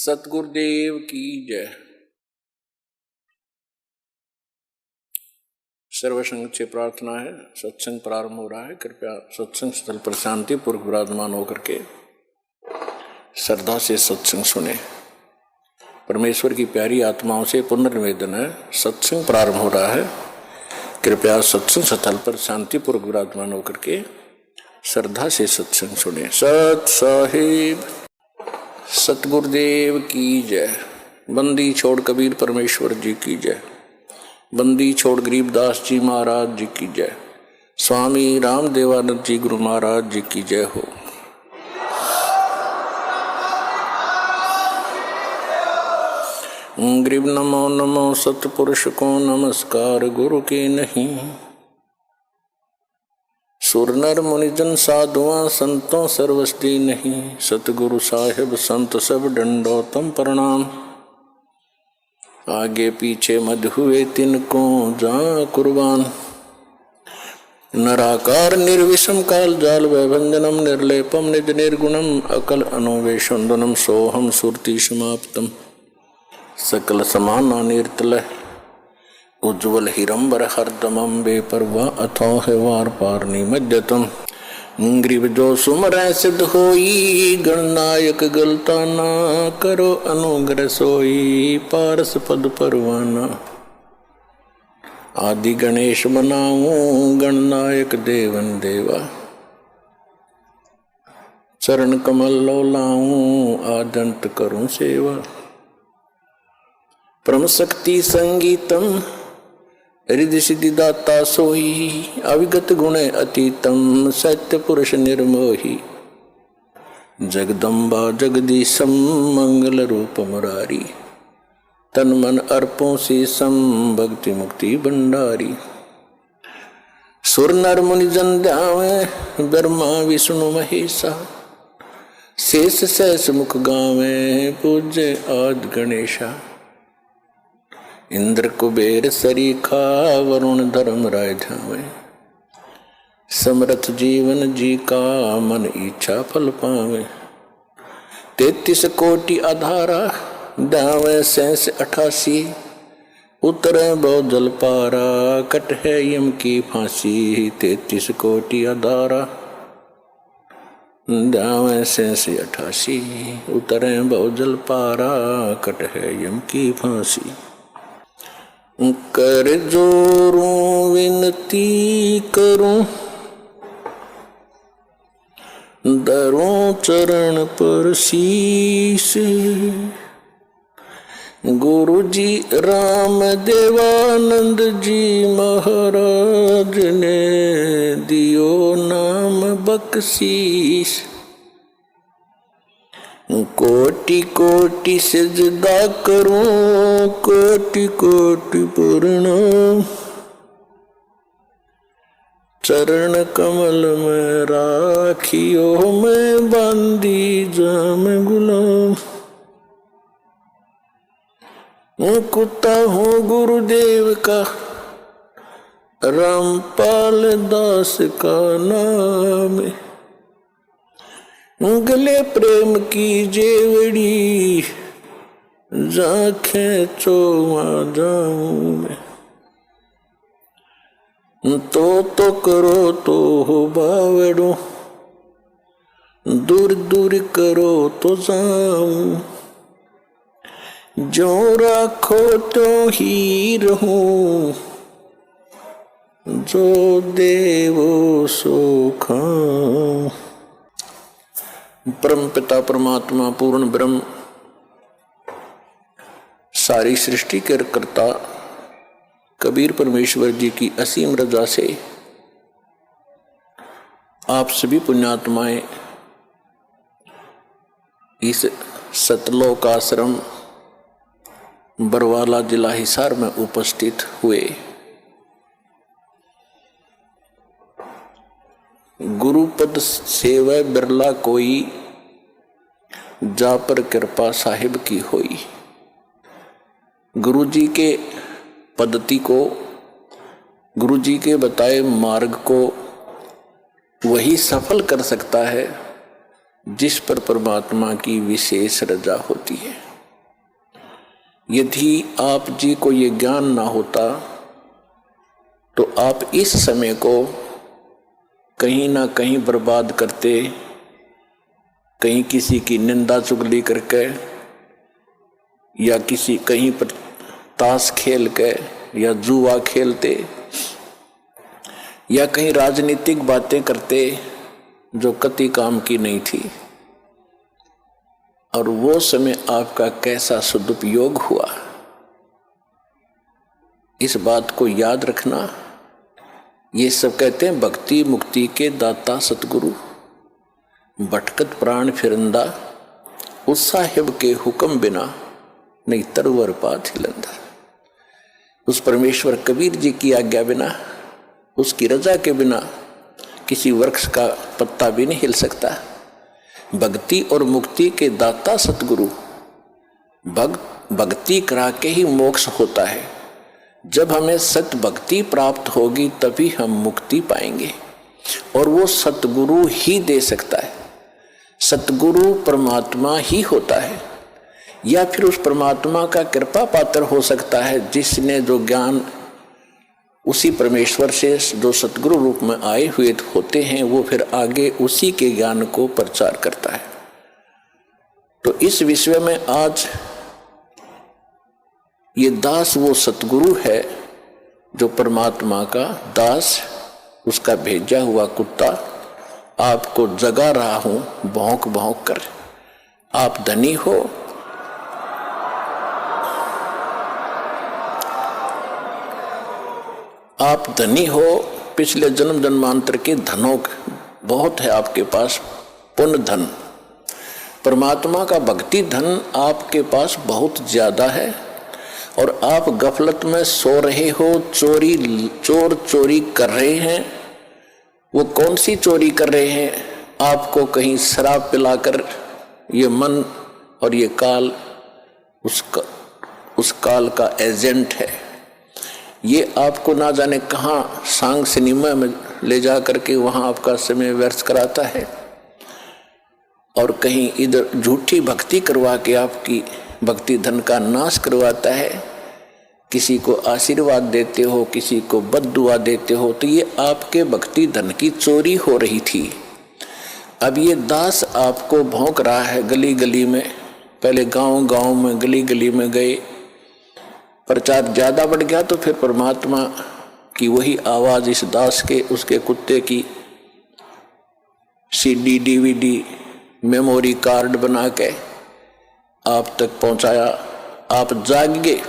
सतगुरुदेव की जय। सर्वसंग से प्रार्थना है, सत्संग प्रारंभ हो रहा है। कृपया सत्संग स्थल पर शांति पूर्वक विराजमान होकर के श्रद्धा से सत्संग सुने। परमेश्वर की प्यारी आत्माओं से पुनर्निवेदन है, सत्संग प्रारंभ हो रहा है। कृपया सत्संग स्थल पर शांति पूर्वक विराजमान होकर के श्रद्धा से सत्संग सुने। सत साहिब सतगुरुदेव की जय। बंदी छोड़ कबीर परमेश्वर जी की जय। बंदी छोड़ गरीबदास जी महाराज जी की जय। स्वामी रामदेवानंद जी गुरु महाराज जी की जय हो। गरीब नमो नमो सतपुरुष को नमस्कार गुरु के नहीं। सुर नर मुनिजन साधुआ संतों सर्वस्ती नहीं। सतगुरु साहिब संत सब दंडोतम प्रणाम। आगे पीछे मध हुए तिनको जा कुर्बान। नराकार निर्विषम काल जाल वैभंजनम निर्लेपम निज निर्गुणम अकल अनुवेशंदनम सोहम सुरति समाप्तम। सकल समाना निर्तल उज्ज्वल हिरंबर हरदमं बेपरवा अथो है वार पार निमज्जतम। ग्रीव जो सुमर सिद्ध होई गणनायक गलता ना करो अनुग्रह सोई पारस पद परवाना। आदि गणेश बनाऊं गणनायक देवन देवा। चरण कमल लो लाऊं आदंत करूं सेवा। परम शक्ति संगीतम हृदय सिद्धि दाता सोई। अविगत गुण अतीतम सत्य पुरुष निर्मोही। जगदम्बा जगदीशम मंगल रूप मुरारी। तन मन अर्पों से सम भक्ति मुक्ति भंडारी। सुर नर मुनि जन ध्यावे ब्रह्मा विष्णु महेशा। शेष सहस मुख गावे पूज्य आदि गणेशा। इंद्र कुबेर सरीखा वरुण धर्म राय धावे। समर्थ जीवन जी का मन इच्छा फल पावे। 33 कोटि आधारा दावे 88। उतरे बहुत जल पारा कट है यम की फांसी। 33 कोटि आधारा दावे 88। उतरे बहुत जल पारा कट है यम की फांसी। कर जोरूं विनती करूं दरूं चरण पर शीश। गुरु जी राम देवानंद जी महाराज ने दियो नाम बख्शीश। कोटि कोटि सिजदा करूं कोटि कोटि प्रणाम। चरण कमल में राखियो मैं बंदी जाम गुलाम। कुत्ता हूँ गुरुदेव का रामपाल दास का नाम। गले प्रेम की जेवड़ी जाखे चोवा जाऊं मैं। तो करो तो हो बावड़ो दूर दूर करो तो जाऊं। जो राखो तो ही रहूं जो देवो सो खाऊं। परम पिता परमात्मा पूर्ण ब्रह्म सारी सृष्टि के कर्ता कबीर परमेश्वर जी की असीम रजा से आप सभी पुण्यात्माएं इस सतलोक आश्रम बरवाला जिला हिसार में उपस्थित हुए। गुरुपद सेवा बिरला कोई जा पर कृपा साहिब की होई। गुरु जी के पद्धति को, गुरु जी के बताए मार्ग को वही सफल कर सकता है जिस पर परमात्मा की विशेष रजा होती है। यदि आप जी को ये ज्ञान ना होता तो आप इस समय को कहीं ना कहीं बर्बाद करते, कहीं किसी की निंदा चुगली करके या किसी कहीं पर ताश खेल के या जुआ खेलते या कहीं राजनीतिक बातें करते जो कति काम की नहीं थी। और वो समय आपका कैसा सदुपयोग हुआ, इस बात को याद रखना। ये सब कहते हैं भक्ति मुक्ति के दाता सतगुरु, भटकत प्राण फिरंदा, उस साहिब के हुक्म बिना नहीं तरवर पात हिलंदा। उस परमेश्वर कबीर जी की आज्ञा बिना, उसकी रजा के बिना किसी वृक्ष का पत्ता भी नहीं हिल सकता। भक्ति और मुक्ति के दाता सतगुरु, भक्ति करा के ही मोक्ष होता है। जब हमें सत भक्ति प्राप्त होगी तभी हम मुक्ति पाएंगे, और वो सतगुरु ही दे सकता है। सतगुरु परमात्मा ही होता है, या फिर उस परमात्मा का कृपा पात्र हो सकता है जिसने जो ज्ञान उसी परमेश्वर से जो सतगुरु रूप में आए हुए होते हैं, वो फिर आगे उसी के ज्ञान को प्रचार करता है। तो इस विषय में आज ये दास वो सतगुरु है जो परमात्मा का दास, उसका भेजा हुआ कुत्ता आपको जगा रहा हूं भौंक भौंक कर। आप धनी हो, आप धनी हो, पिछले जन्म जन्मांतर के धनों बहुत है आपके पास, पुण्य धन। परमात्मा का भक्ति धन आपके पास बहुत ज्यादा है, और आप गफलत में सो रहे हो, चोर चोरी कर रहे हैं। वो कौन सी चोरी कर रहे हैं? आपको कहीं शराब पिलाकर ये मन और ये काल उस काल का एजेंट है। ये आपको ना जाने कहाँ सांग सिनेमा में ले जा करके वहाँ आपका समय व्यर्थ कराता है, और कहीं इधर झूठी भक्ति करवा के आपकी भक्ति धन का नाश करवाता है। किसी को आशीर्वाद देते हो, किसी को बद्दुआ देते हो, तो ये आपके भक्ति धन की चोरी हो रही थी। अब ये दास आपको भौंक रहा है गली गली में। पहले गांव गांव में गली गली में गए, प्रचार ज्यादा बढ़ गया तो फिर परमात्मा की वही आवाज इस दास के, उसके कुत्ते की CD DVD मेमोरी कार्ड बना के आप तक पहुंचाया। आप जाग गए,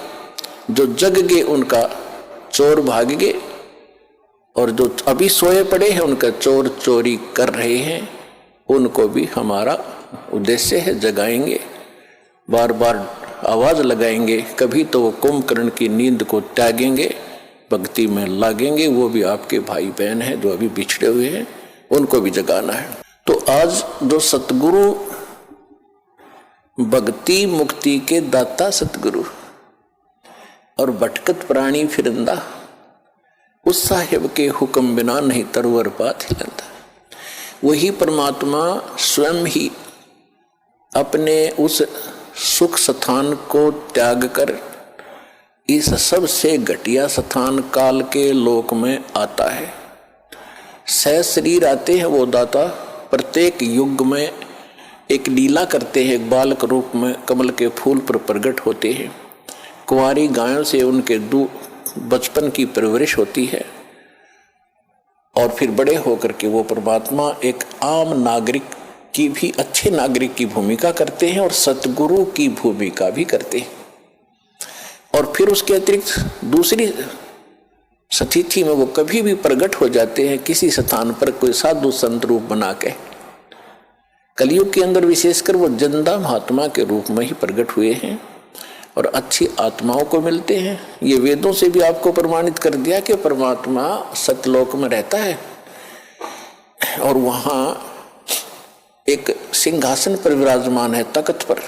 जो जग गए उनका चोर भाग गए, और जो अभी सोए पड़े हैं उनका चोर चोरी कर रहे हैं, उनको भी हमारा उद्देश्य है जगाएंगे, बार बार आवाज लगाएंगे। कभी तो वो कुंभकर्ण की नींद को त्यागेंगे, भक्ति में लागेंगे। वो भी आपके भाई बहन हैं जो अभी बिछड़े हुए हैं, उनको भी जगाना है। तो आज जो सतगुरु, भक्ति मुक्ति के दाता सतगुरु और भटकत प्राणी फिरंदा, उस साहिब के हुक्म बिना नहीं तरवर पात हिलंदा। वही परमात्मा स्वयं ही अपने उस सुख स्थान को त्याग कर इस सबसे घटिया स्थान काल के लोक में आता है। सह शरीर आते हैं वो दाता, प्रत्येक युग में एक लीला करते हैं, एक बालक रूप में कमल के फूल पर प्रकट होते हैं। कुंवारी गायों से उनके बचपन की परवरिश होती है, और फिर बड़े होकर के वो परमात्मा एक आम नागरिक की भी, अच्छे नागरिक की भूमिका करते हैं और सतगुरु की भूमिका भी करते हैं। और फिर उसके अतिरिक्त दूसरी स्थिति में वो कभी भी प्रकट हो जाते हैं किसी स्थान पर, कोई साधु संत रूप बना के। कलयुग के अंदर विशेषकर वो जिंदा महात्मा के रूप में ही प्रकट हुए हैं और अच्छी आत्माओं को मिलते हैं। ये वेदों से भी आपको प्रमाणित कर दिया कि परमात्मा सतलोक में रहता है, और वहां एक सिंहासन पर विराजमान है, तख्त पर।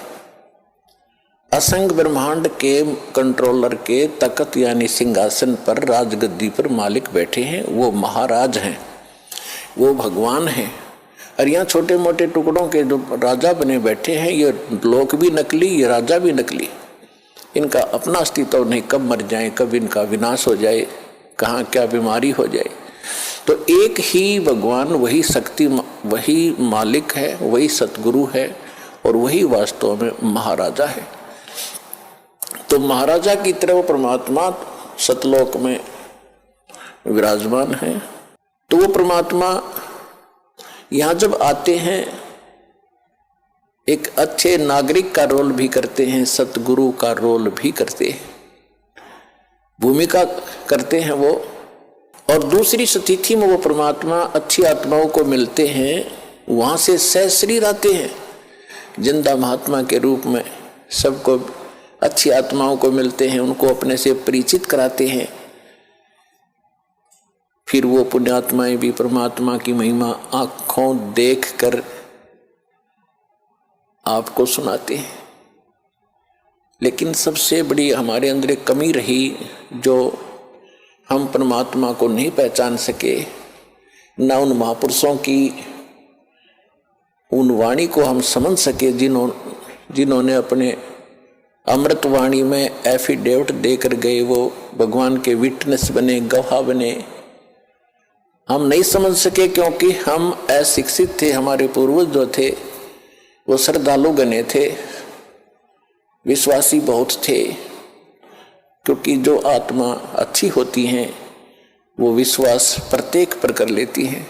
असंग ब्रह्मांड के कंट्रोलर के तख्त यानी सिंहासन पर, राजगद्दी पर मालिक बैठे हैं। वो महाराज हैं, वो भगवान हैं। और यहाँ छोटे मोटे टुकड़ों के जो राजा बने बैठे हैं, ये लोक भी नकली, ये राजा भी नकली। इनका अपना अस्तित्व नहीं, कब मर जाए, कब इनका विनाश हो जाए, कहाँ क्या बीमारी हो जाए। तो एक ही भगवान, वही शक्ति, वही मालिक है, वही सतगुरु है और वही वास्तव में महाराजा है। तो महाराजा की तरह वो परमात्मा सतलोक में विराजमान है। तो वो परमात्मा यहाँ जब आते हैं एक अच्छे नागरिक का रोल भी करते हैं, सतगुरु का रोल भी करते हैं, भूमिका करते हैं वो। और दूसरी स्थिति में वो परमात्मा अच्छी आत्माओं को मिलते हैं, वहाँ से सहशरीर आते हैं जिंदा महात्मा के रूप में, सबको अच्छी आत्माओं को मिलते हैं, उनको अपने से परिचित कराते हैं। फिर वो पुण्यात्माएं भी परमात्मा की महिमा आंखों देखकर आपको सुनाते हैं। लेकिन सबसे बड़ी हमारे अंदर एक कमी रही, जो हम परमात्मा को नहीं पहचान सके, ना उन महापुरुषों की उन वाणी को हम समझ सके जिन्होंने अपने अमृत वाणी में एफिडेविट देकर गए, वो भगवान के विटनेस बने, गवाह बने। हम नहीं समझ सके क्योंकि हम अशिक्षित थे। हमारे पूर्वज जो थे वो श्रद्धालु गणे थे, विश्वासी बहुत थे, क्योंकि जो आत्मा अच्छी होती हैं वो विश्वास प्रत्येक पर कर लेती हैं।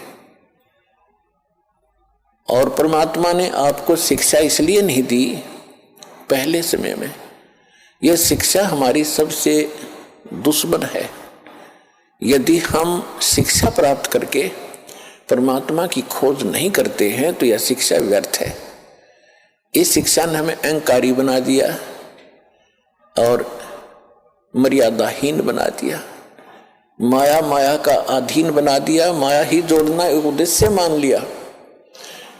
और परमात्मा ने आपको शिक्षा इसलिए नहीं दी पहले समय में, यह शिक्षा हमारी सबसे दुश्मन है। यदि हम शिक्षा प्राप्त करके परमात्मा की खोज नहीं करते हैं तो यह शिक्षा व्यर्थ है। इस शिक्षा ने हमें अहंकारी बना दिया और मर्यादाहीन बना दिया, माया का अधीन बना दिया, माया ही जोड़ना एक उद्देश्य मान लिया।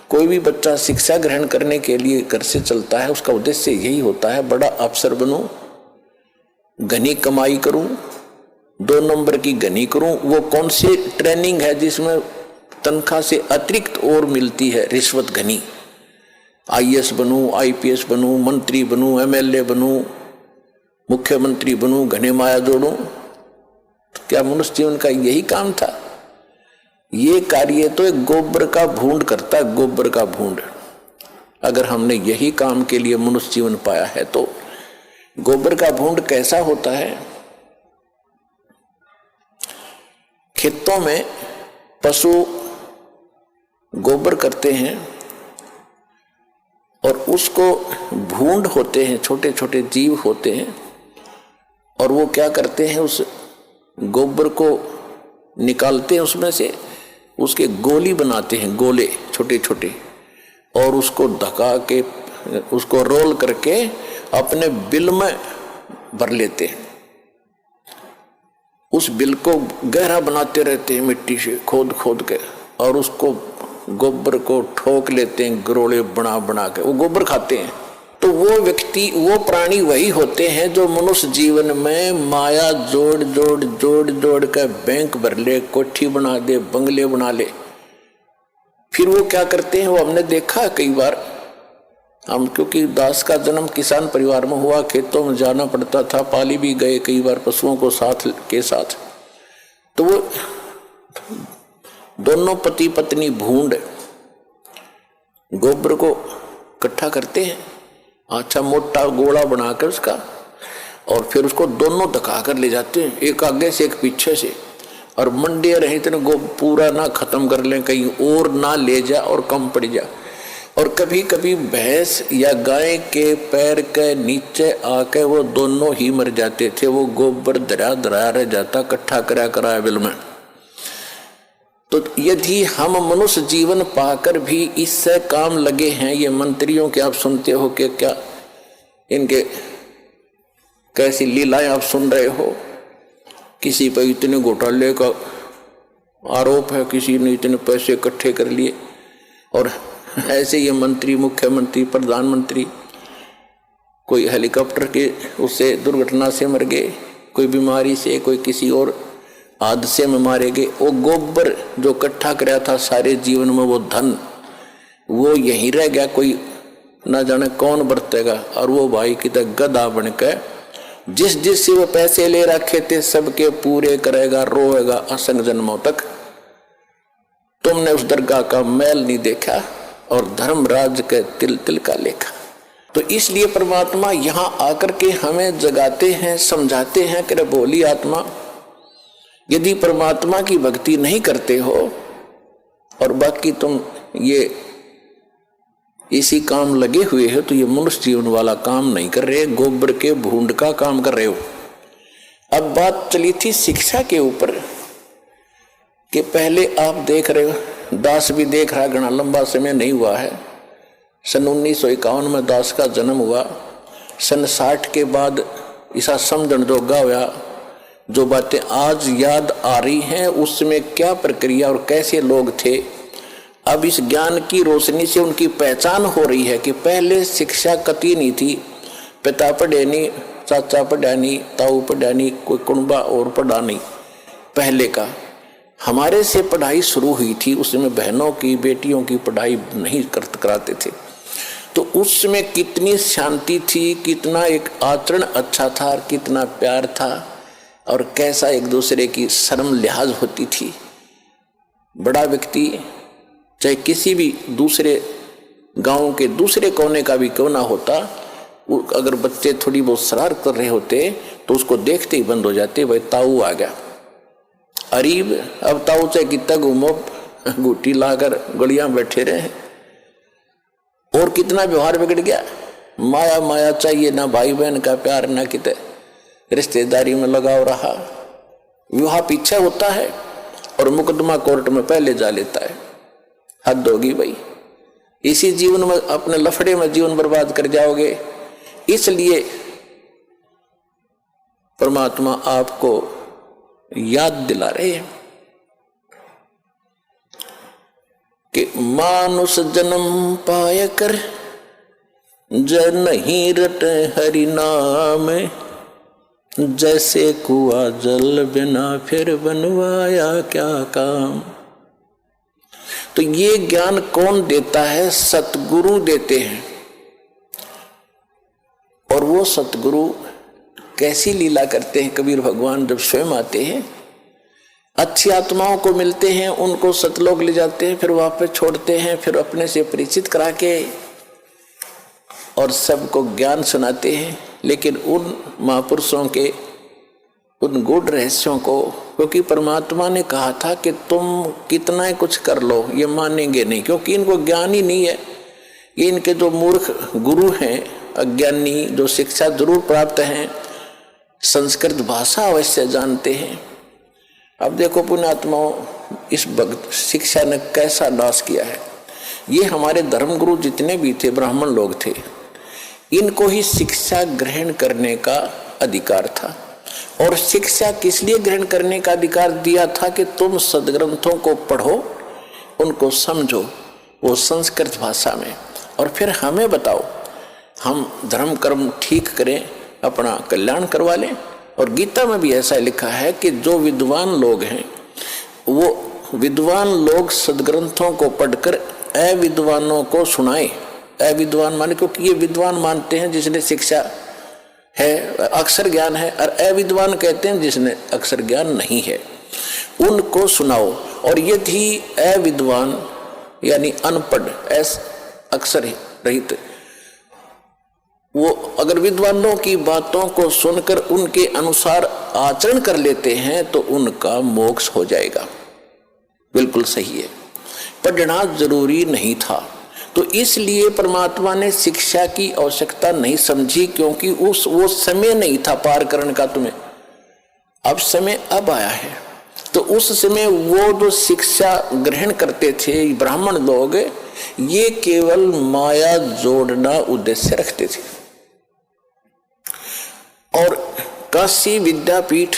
कोई भी बच्चा शिक्षा ग्रहण करने के लिए घर से चलता है, उसका उद्देश्य यही होता है, बड़ा अफसर बनूं, घनी कमाई करूं, 2 नंबर की घनी करूं। वो कौन सी ट्रेनिंग है जिसमें तनख्वाह से अतिरिक्त और मिलती है, रिश्वत घनी। IAS बनूं, IPS बनूं, मंत्री बनूं, MLA बनूं, मुख्यमंत्री बनूं, घने माया जोड़ूं। तो क्या मनुष्य जीवन का यही काम था? ये कार्य तो एक गोबर का भूंड करता है, गोबर का भूंड। अगर हमने यही काम के लिए मनुष्य जीवन पाया है तो गोबर का भूंड कैसा होता है? खेतों में पशु गोबर करते हैं और उसको भूंड होते हैं, छोटे छोटे जीव होते हैं, और वो क्या करते हैं, उस गोबर को निकालते हैं, उसमें से उसके गोली बनाते हैं, गोले छोटे छोटे, और उसको धका के उसको रोल करके अपने बिल में भर लेते हैं। उस बिल को गहरा बनाते रहते हैं मिट्टी से खोद खोद के, और उसको गोबर को ठोक लेते हैं, गरोले बना बना के वो गोबर खाते हैं। तो वो व्यक्ति, वो प्राणी वही होते हैं जो मनुष्य जीवन में माया जोड़ जोड़ जोड़ जोड़ कर बैंक भर ले, कोठी बना दे, बंगले बना ले। फिर वो क्या करते हैं, वो हमने देखा कई बार। हम क्योंकि दास का जन्म किसान परिवार में हुआ, खेतों में जाना पड़ता था, पाली भी गए कई बार पशुओं को साथ के साथ। तो वो दोनों पति पत्नी भूंड गोबर को इकट्ठा करते हैं, अच्छा मोटा गोला बनाकर उसका, और फिर उसको दोनों धका कर ले जाते हैं, एक आगे से एक पीछे से, और मंडे रहे इतने गो पूरा ना खत्म कर लें, कहीं और ना ले जा और कम पड़ जा। और कभी कभी भैंस या गाय के पैर के नीचे आके वो दोनों ही मर जाते थे, वो गोबर दरा दरा रह जाता, इकट्ठा करा करा बिल में। तो यदि हम मनुष्य जीवन पाकर भी इससे काम लगे हैं, ये मंत्रियों के आप सुनते हो कि क्या इनके कैसी लीलाएं आप सुन रहे हो, किसी पर इतने घोटाले का आरोप है, किसी ने इतने पैसे इकट्ठे कर लिए, और ऐसे ये मंत्री, मुख्यमंत्री, प्रधानमंत्री, कोई हेलीकॉप्टर के उससे दुर्घटना से मर गए, कोई बीमारी से, कोई किसी और हादसे में मारे गए। वो गोबर जो इकट्ठा कराया था सारे जीवन में, वो धन वो यहीं रह गया, कोई ना जाने कौन बरतेगा। और वो भाई की तरह गधा बनकर जिस जिस से वो पैसे ले रखे थे सबके पूरे करेगा, रोएगा असंग जन्मों तक। तुमने उस दरगाह का मैल नहीं देखा और धर्मराज के तिल तिल का लेखा। तो इसलिए परमात्मा यहाँ आकर के हमें जगाते हैं, समझाते हैं कि बोली आत्मा, यदि परमात्मा की भक्ति नहीं करते हो और बाकी तुम ये इसी काम लगे हुए हो तो ये मनुष्य जीवन वाला काम नहीं कर रहे, गोबर के भूंड का काम कर रहे हो। अब बात चली थी शिक्षा के ऊपर कि पहले आप देख रहे हो, दास भी देख रहा, घना लंबा समय नहीं हुआ है। सन 1951 में दास का जन्म हुआ। सन 60 के बाद ऐसा समझण जोगा हुआ, जो बातें आज याद आ रही हैं उसमें क्या प्रक्रिया और कैसे लोग थे। अब इस ज्ञान की रोशनी से उनकी पहचान हो रही है कि पहले शिक्षा कती नहीं थी। पिता पढ़े नहीं, चाचा पढ़ा नहीं, ताऊ पढ़ा नहीं, कोई कुंबा और पढ़ा नहीं। पहले का हमारे से पढ़ाई शुरू हुई थी, उसमें बहनों की बेटियों की पढ़ाई नहीं कराते थे। तो उसमें कितनी शांति थी, कितना एक आचरण अच्छा था, कितना प्यार था और कैसा एक दूसरे की शर्म लिहाज होती थी। बड़ा व्यक्ति चाहे किसी भी दूसरे गांव के दूसरे कोने का भी क्यों ना होता, अगर बच्चे थोड़ी बहुत शरारत कर रहे होते तो उसको देखते ही बंद हो जाते, भाई ताऊ आ गया। अरीब अब ताऊ चाहे कितना घूमो, गुटी लाकर गलियां बैठे रहे और कितना व्यवहार बिगड़ गया। माया माया चाहिए, ना भाई बहन का प्यार, ना किते रिश्तेदारी में लगाव रहा। विवाह पीछे होता है और मुकदमा कोर्ट में पहले जा लेता है। हद होगी भाई, इसी जीवन में अपने लफड़े में जीवन बर्बाद कर जाओगे। इसलिए परमात्मा आपको याद दिला रहे हैं कि मानुष जन्म पाय कर जय नहीं रट हरि नाम, जैसे कुआ जल बिना फिर बनवाया क्या काम। तो ये ज्ञान कौन देता है? सतगुरु देते हैं। और वो सतगुरु कैसी लीला करते हैं? कबीर भगवान जब स्वयं आते हैं, अच्छी आत्माओं को मिलते हैं, उनको सतलोक ले जाते हैं, फिर वापस छोड़ते हैं, फिर अपने से परिचित करा के और सबको ज्ञान सुनाते हैं। लेकिन उन महापुरुषों के उन गूढ़ रहस्यों को, क्योंकि परमात्मा ने कहा था कि तुम कितना ही कुछ कर लो ये मानेंगे नहीं, क्योंकि इनको ज्ञान ही नहीं है। ये इनके जो मूर्ख गुरु हैं, अज्ञानी, जो शिक्षा जरूर प्राप्त हैं, संस्कृत भाषा अवश्य जानते हैं। अब देखो पुण्यात्माओं, इस भक्त शिक्षा ने कैसा नाश किया है। ये हमारे धर्मगुरु जितने भी थे, ब्राह्मण लोग थे, इनको ही शिक्षा ग्रहण करने का अधिकार था। और शिक्षा किस लिए ग्रहण करने का अधिकार दिया था कि तुम सदग्रंथों को पढ़ो, उनको समझो, वो संस्कृत भाषा में, और फिर हमें बताओ, हम धर्म कर्म ठीक करें, अपना कल्याण करवा लें। और गीता में भी ऐसा लिखा है कि जो विद्वान लोग हैं, वो विद्वान लोग सदग्रंथों को पढ़कर अविद्वानों को सुनाए। अविद्वान माने, क्योंकि ये विद्वान मानते हैं जिसने शिक्षा है, अक्षर ज्ञान है, और अविद्वान कहते हैं जिसने अक्षर ज्ञान नहीं है, उनको सुनाओ। और यदि अविद्वान यानी अनपढ़, अक्षर रहित, वो अगर विद्वानों की बातों को सुनकर उनके अनुसार आचरण कर लेते हैं तो उनका मोक्ष हो जाएगा। बिल्कुल सही है, पढ़ना जरूरी नहीं था। तो इसलिए परमात्मा ने शिक्षा की आवश्यकता नहीं समझी, क्योंकि वो समय नहीं था पार करने का तुम्हें। अब समय अब आया है। तो उस समय वो जो शिक्षा ग्रहण करते थे ब्राह्मण लोग, ये केवल माया जोड़ना उद्देश्य रखते थे। और काशी विद्यापीठ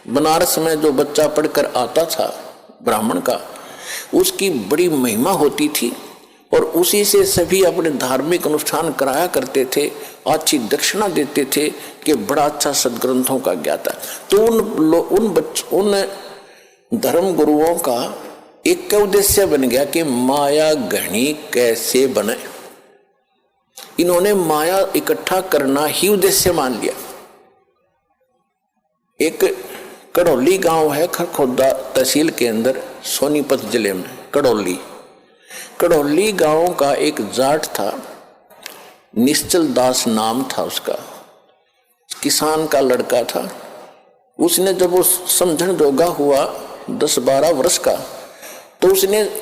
बनारस में जो बच्चा पढ़कर आता था ब्राह्मण का, उसकी बड़ी महिमा होती थी और उसी से सभी अपने धार्मिक अनुष्ठान कराया करते थे, अच्छी दक्षिणा देते थे कि बड़ा अच्छा सदग्रंथों का ज्ञाता। तो उन धर्म गुरुओं का एक उद्देश्य बन गया कि माया घनी कैसे बने। इन्होंने माया इकट्ठा करना ही उद्देश्य मान लिया। एक कड़ौली गांव है खरखोदा तहसील के अंदर, सोनीपत जिले में। कड़ौली गांव का एक जाट था, निश्चल दास नाम था उसका, किसान का लड़का था। उसने जब वो समझण जोगा हुआ 10-12 वर्ष का, तो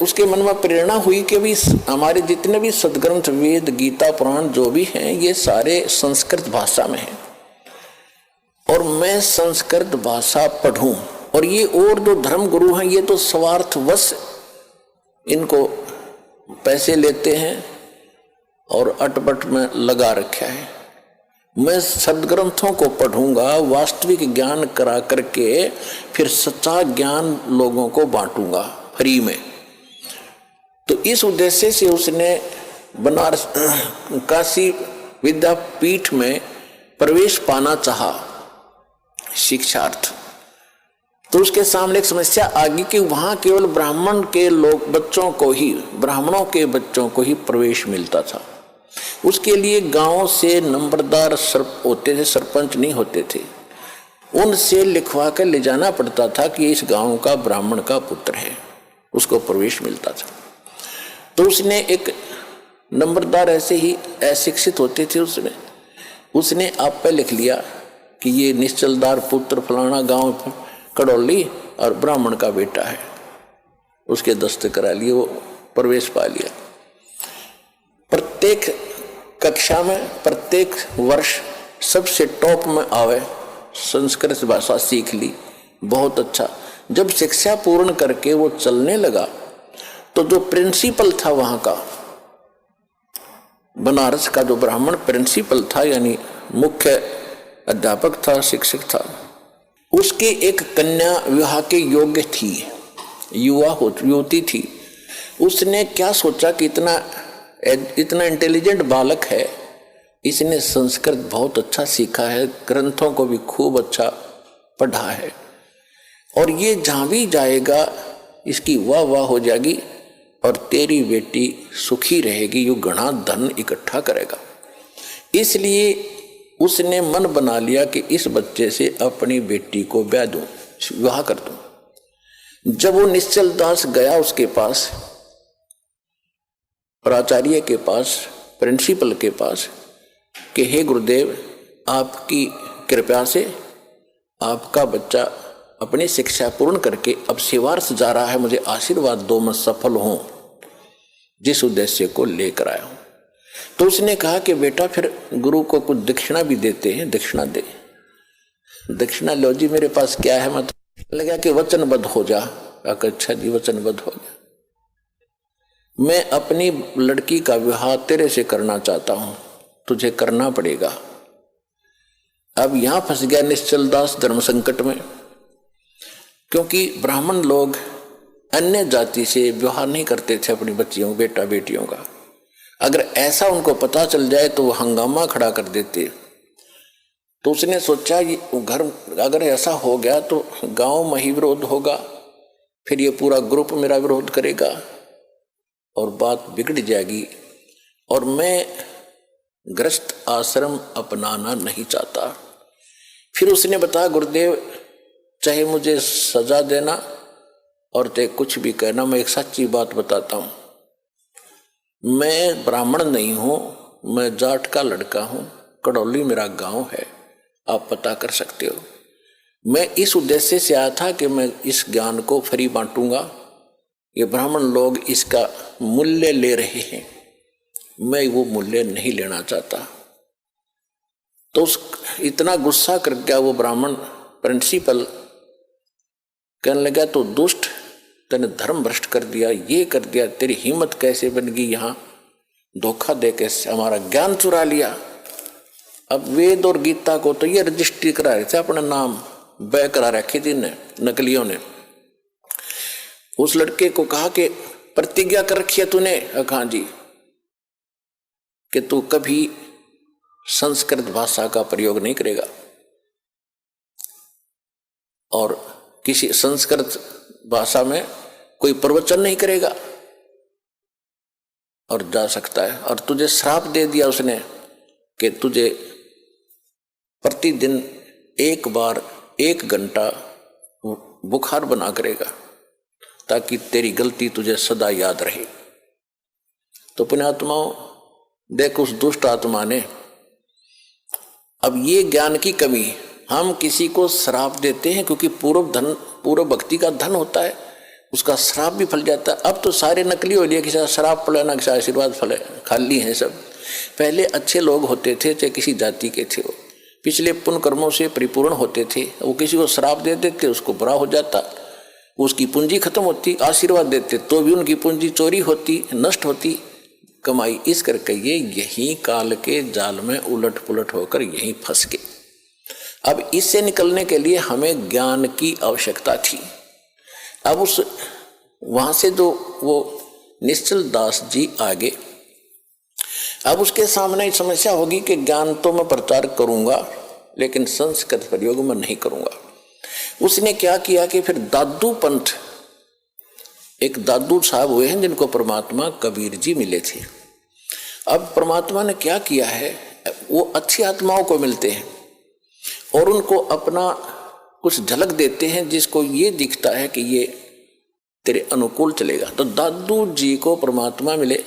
उसके मन में प्रेरणा हुई कि भी हमारे जितने भी सदग्रंथ, वेद, गीता, पुराण जो भी हैं, ये सारे संस्कृत भाषा में हैं और मैं संस्कृत भाषा पढ़ूं। और ये और जो धर्म गुरु हैं ये तो स्वार्थवश इनको पैसे लेते हैं और अटपट में लगा रखा है। मैं सदग्रंथों को पढ़ूंगा, वास्तविक ज्ञान करा करके फिर सच्चा ज्ञान लोगों को बांटूंगा फ्री में। तो इस उद्देश्य से उसने बनारस काशी विद्यापीठ में प्रवेश पाना चाहा शिक्षार्थ। तो उसके सामने एक समस्या आ गई कि वहां केवल ब्राह्मण के लोग बच्चों को ही, ब्राह्मणों के बच्चों को ही प्रवेश मिलता था। उसके लिए गांव से नंबरदार होते थे, सरपंच नहीं होते थे, उनसे लिखवा कर ले जाना पड़ता था कि इस गांव का ब्राह्मण का पुत्र है, उसको प्रवेश मिलता था। तो उसने एक नंबरदार ऐसे ही अशिक्षित होते थे, उसने आप पे लिख लिया कि ये निश्चलदार पुत्र फलाना गांव कड़ौली और ब्राह्मण का बेटा है। उसके दस्तखत करा लिए, वो प्रवेश पा लिया। प्रत्येक कक्षा में, प्रत्येक वर्ष सबसे टॉप में आवे, संस्कृत भाषा सीख ली, बहुत अच्छा। जब शिक्षा पूर्ण करके वो चलने लगा तो जो प्रिंसिपल था वहां का, बनारस का जो ब्राह्मण प्रिंसिपल था, यानी मुख्य अध्यापक था, शिक्षक था, उसकी एक कन्या विवाह के योग्य थी, युवती थी। उसने क्या सोचा कि इतना इंटेलिजेंट बालक है, इसने संस्कृत बहुत अच्छा सीखा है, ग्रंथों को भी खूब अच्छा पढ़ा है, और ये जहां भी जाएगा इसकी वाह वाह हो जाएगी और तेरी बेटी सुखी रहेगी, यू घना धन इकट्ठा करेगा। इसलिए उसने मन बना लिया कि इस बच्चे से अपनी बेटी को ब्याह दूं, विवाह कर दूं। जब वो निश्चल दास गया उसके पास, प्राचार्य के पास, प्रिंसिपल के पास, कि हे गुरुदेव, आपकी कृपा से आपका बच्चा अपनी शिक्षा पूर्ण करके अब सेवार्थ जा रहा है, मुझे आशीर्वाद दो, मैं सफल हूं जिस उद्देश्य को लेकर आया हूं। तो उसने कहा कि बेटा फिर गुरु को कुछ दक्षिणा भी देते हैं, दक्षिणा दे। दक्षिणा लो जी, मेरे पास क्या है, मतलब लगा कि वचनबद्ध हो जा। अच्छा जी, वचनबद्ध हो जा, मैं अपनी लड़की का विवाह तेरे से करना चाहता हूं, तुझे करना पड़ेगा। अब यहां फंस गया निश्चल दास धर्म संकट में, क्योंकि ब्राह्मण लोग अन्य जाति से विवाह नहीं करते थे अपनी बच्चियों, बेटा बेटियों का। अगर ऐसा उनको पता चल जाए तो वो हंगामा खड़ा कर देते। तो उसने सोचा ये घर अगर ऐसा हो गया तो गांव में ही विरोध होगा, फिर ये पूरा ग्रुप मेरा विरोध करेगा और बात बिगड़ जाएगी, और मैं गृहस्थ आश्रम अपनाना नहीं चाहता। फिर उसने बताया, गुरुदेव चाहे मुझे सजा देना और चाहे कुछ भी कहना, मैं एक सच्ची बात बताता हूं, मैं ब्राह्मण नहीं हूं, मैं जाट का लड़का हूं, कड़ौली मेरा गांव है, आप पता कर सकते हो। मैं इस उद्देश्य से आया था कि मैं इस ज्ञान को फ्री बांटूंगा, ये ब्राह्मण लोग इसका मूल्य ले रहे हैं, मैं वो मूल्य नहीं लेना चाहता। तो इतना गुस्सा कर गया वो ब्राह्मण प्रिंसिपल, कहने लगा तो दुष्ट, तूने धर्म भ्रष्ट कर दिया, ये कर दिया, तेरी हिम्मत कैसे बन गई, यहाँ धोखा दे के हमारा ज्ञान चुरा लिया। अब वेद और गीता को तो ये रजिस्ट्री करा रहे थे, अपना नाम बै करा रखी थी नकलियों ने। उस लड़के को कहा कि प्रतिज्ञा कर रखी है तूने? हाँ जी, कि तू कभी संस्कृत भाषा का प्रयोग नहीं करेगा और किसी संस्कृत भाषा में कोई प्रवचन नहीं करेगा, और जा सकता है। और तुझे श्राप दे दिया उसने कि तुझे प्रतिदिन एक बार 1 घंटा बुखार बना करेगा ताकि तेरी गलती तुझे सदा याद रहे। तो पुण्यात्माओं, देख उस दुष्ट आत्मा ने, अब ये ज्ञान की कमी, हम किसी को श्राप देते हैं क्योंकि पूर्व भक्ति का धन होता है, उसका श्राप भी फल जाता है। अब तो सारे नकली हो लिए, किसी श्राप फले ना किसी आशीर्वाद फले, खाली हैं सब। पहले अच्छे लोग होते थे, चाहे किसी जाति के थे, वो पिछले पुण्य कर्मों से परिपूर्ण होते थे, वो किसी को श्राप दे देते, उसको बुरा हो जाता, उसकी पूंजी खत्म होती। आशीर्वाद देते तो भी उनकी पूंजी चोरी होती, नष्ट होती कमाई। इस करके ये यही काल के जाल में उलट पुलट होकर यहीं फंस गए। अब इससे निकलने के लिए हमें ज्ञान की आवश्यकता थी। अब उस वहां से जो वो निश्चल दास जी आगे, अब उसके सामने समस्या होगी कि ज्ञान तो मैं प्रचार करूंगा लेकिन संस्कृत प्रयोग में नहीं करूंगा। उसने क्या किया कि फिर दादू पंथ, एक दादू साहब हुए हैं जिनको परमात्मा कबीर जी मिले थे। अब परमात्मा ने क्या किया है, वो अच्छी आत्माओं को मिलते हैं और उनको अपना कुछ झलक देते हैं जिसको ये दिखता है कि ये तेरे अनुकूल चलेगा। तो दादू जी को परमात्मा मिले,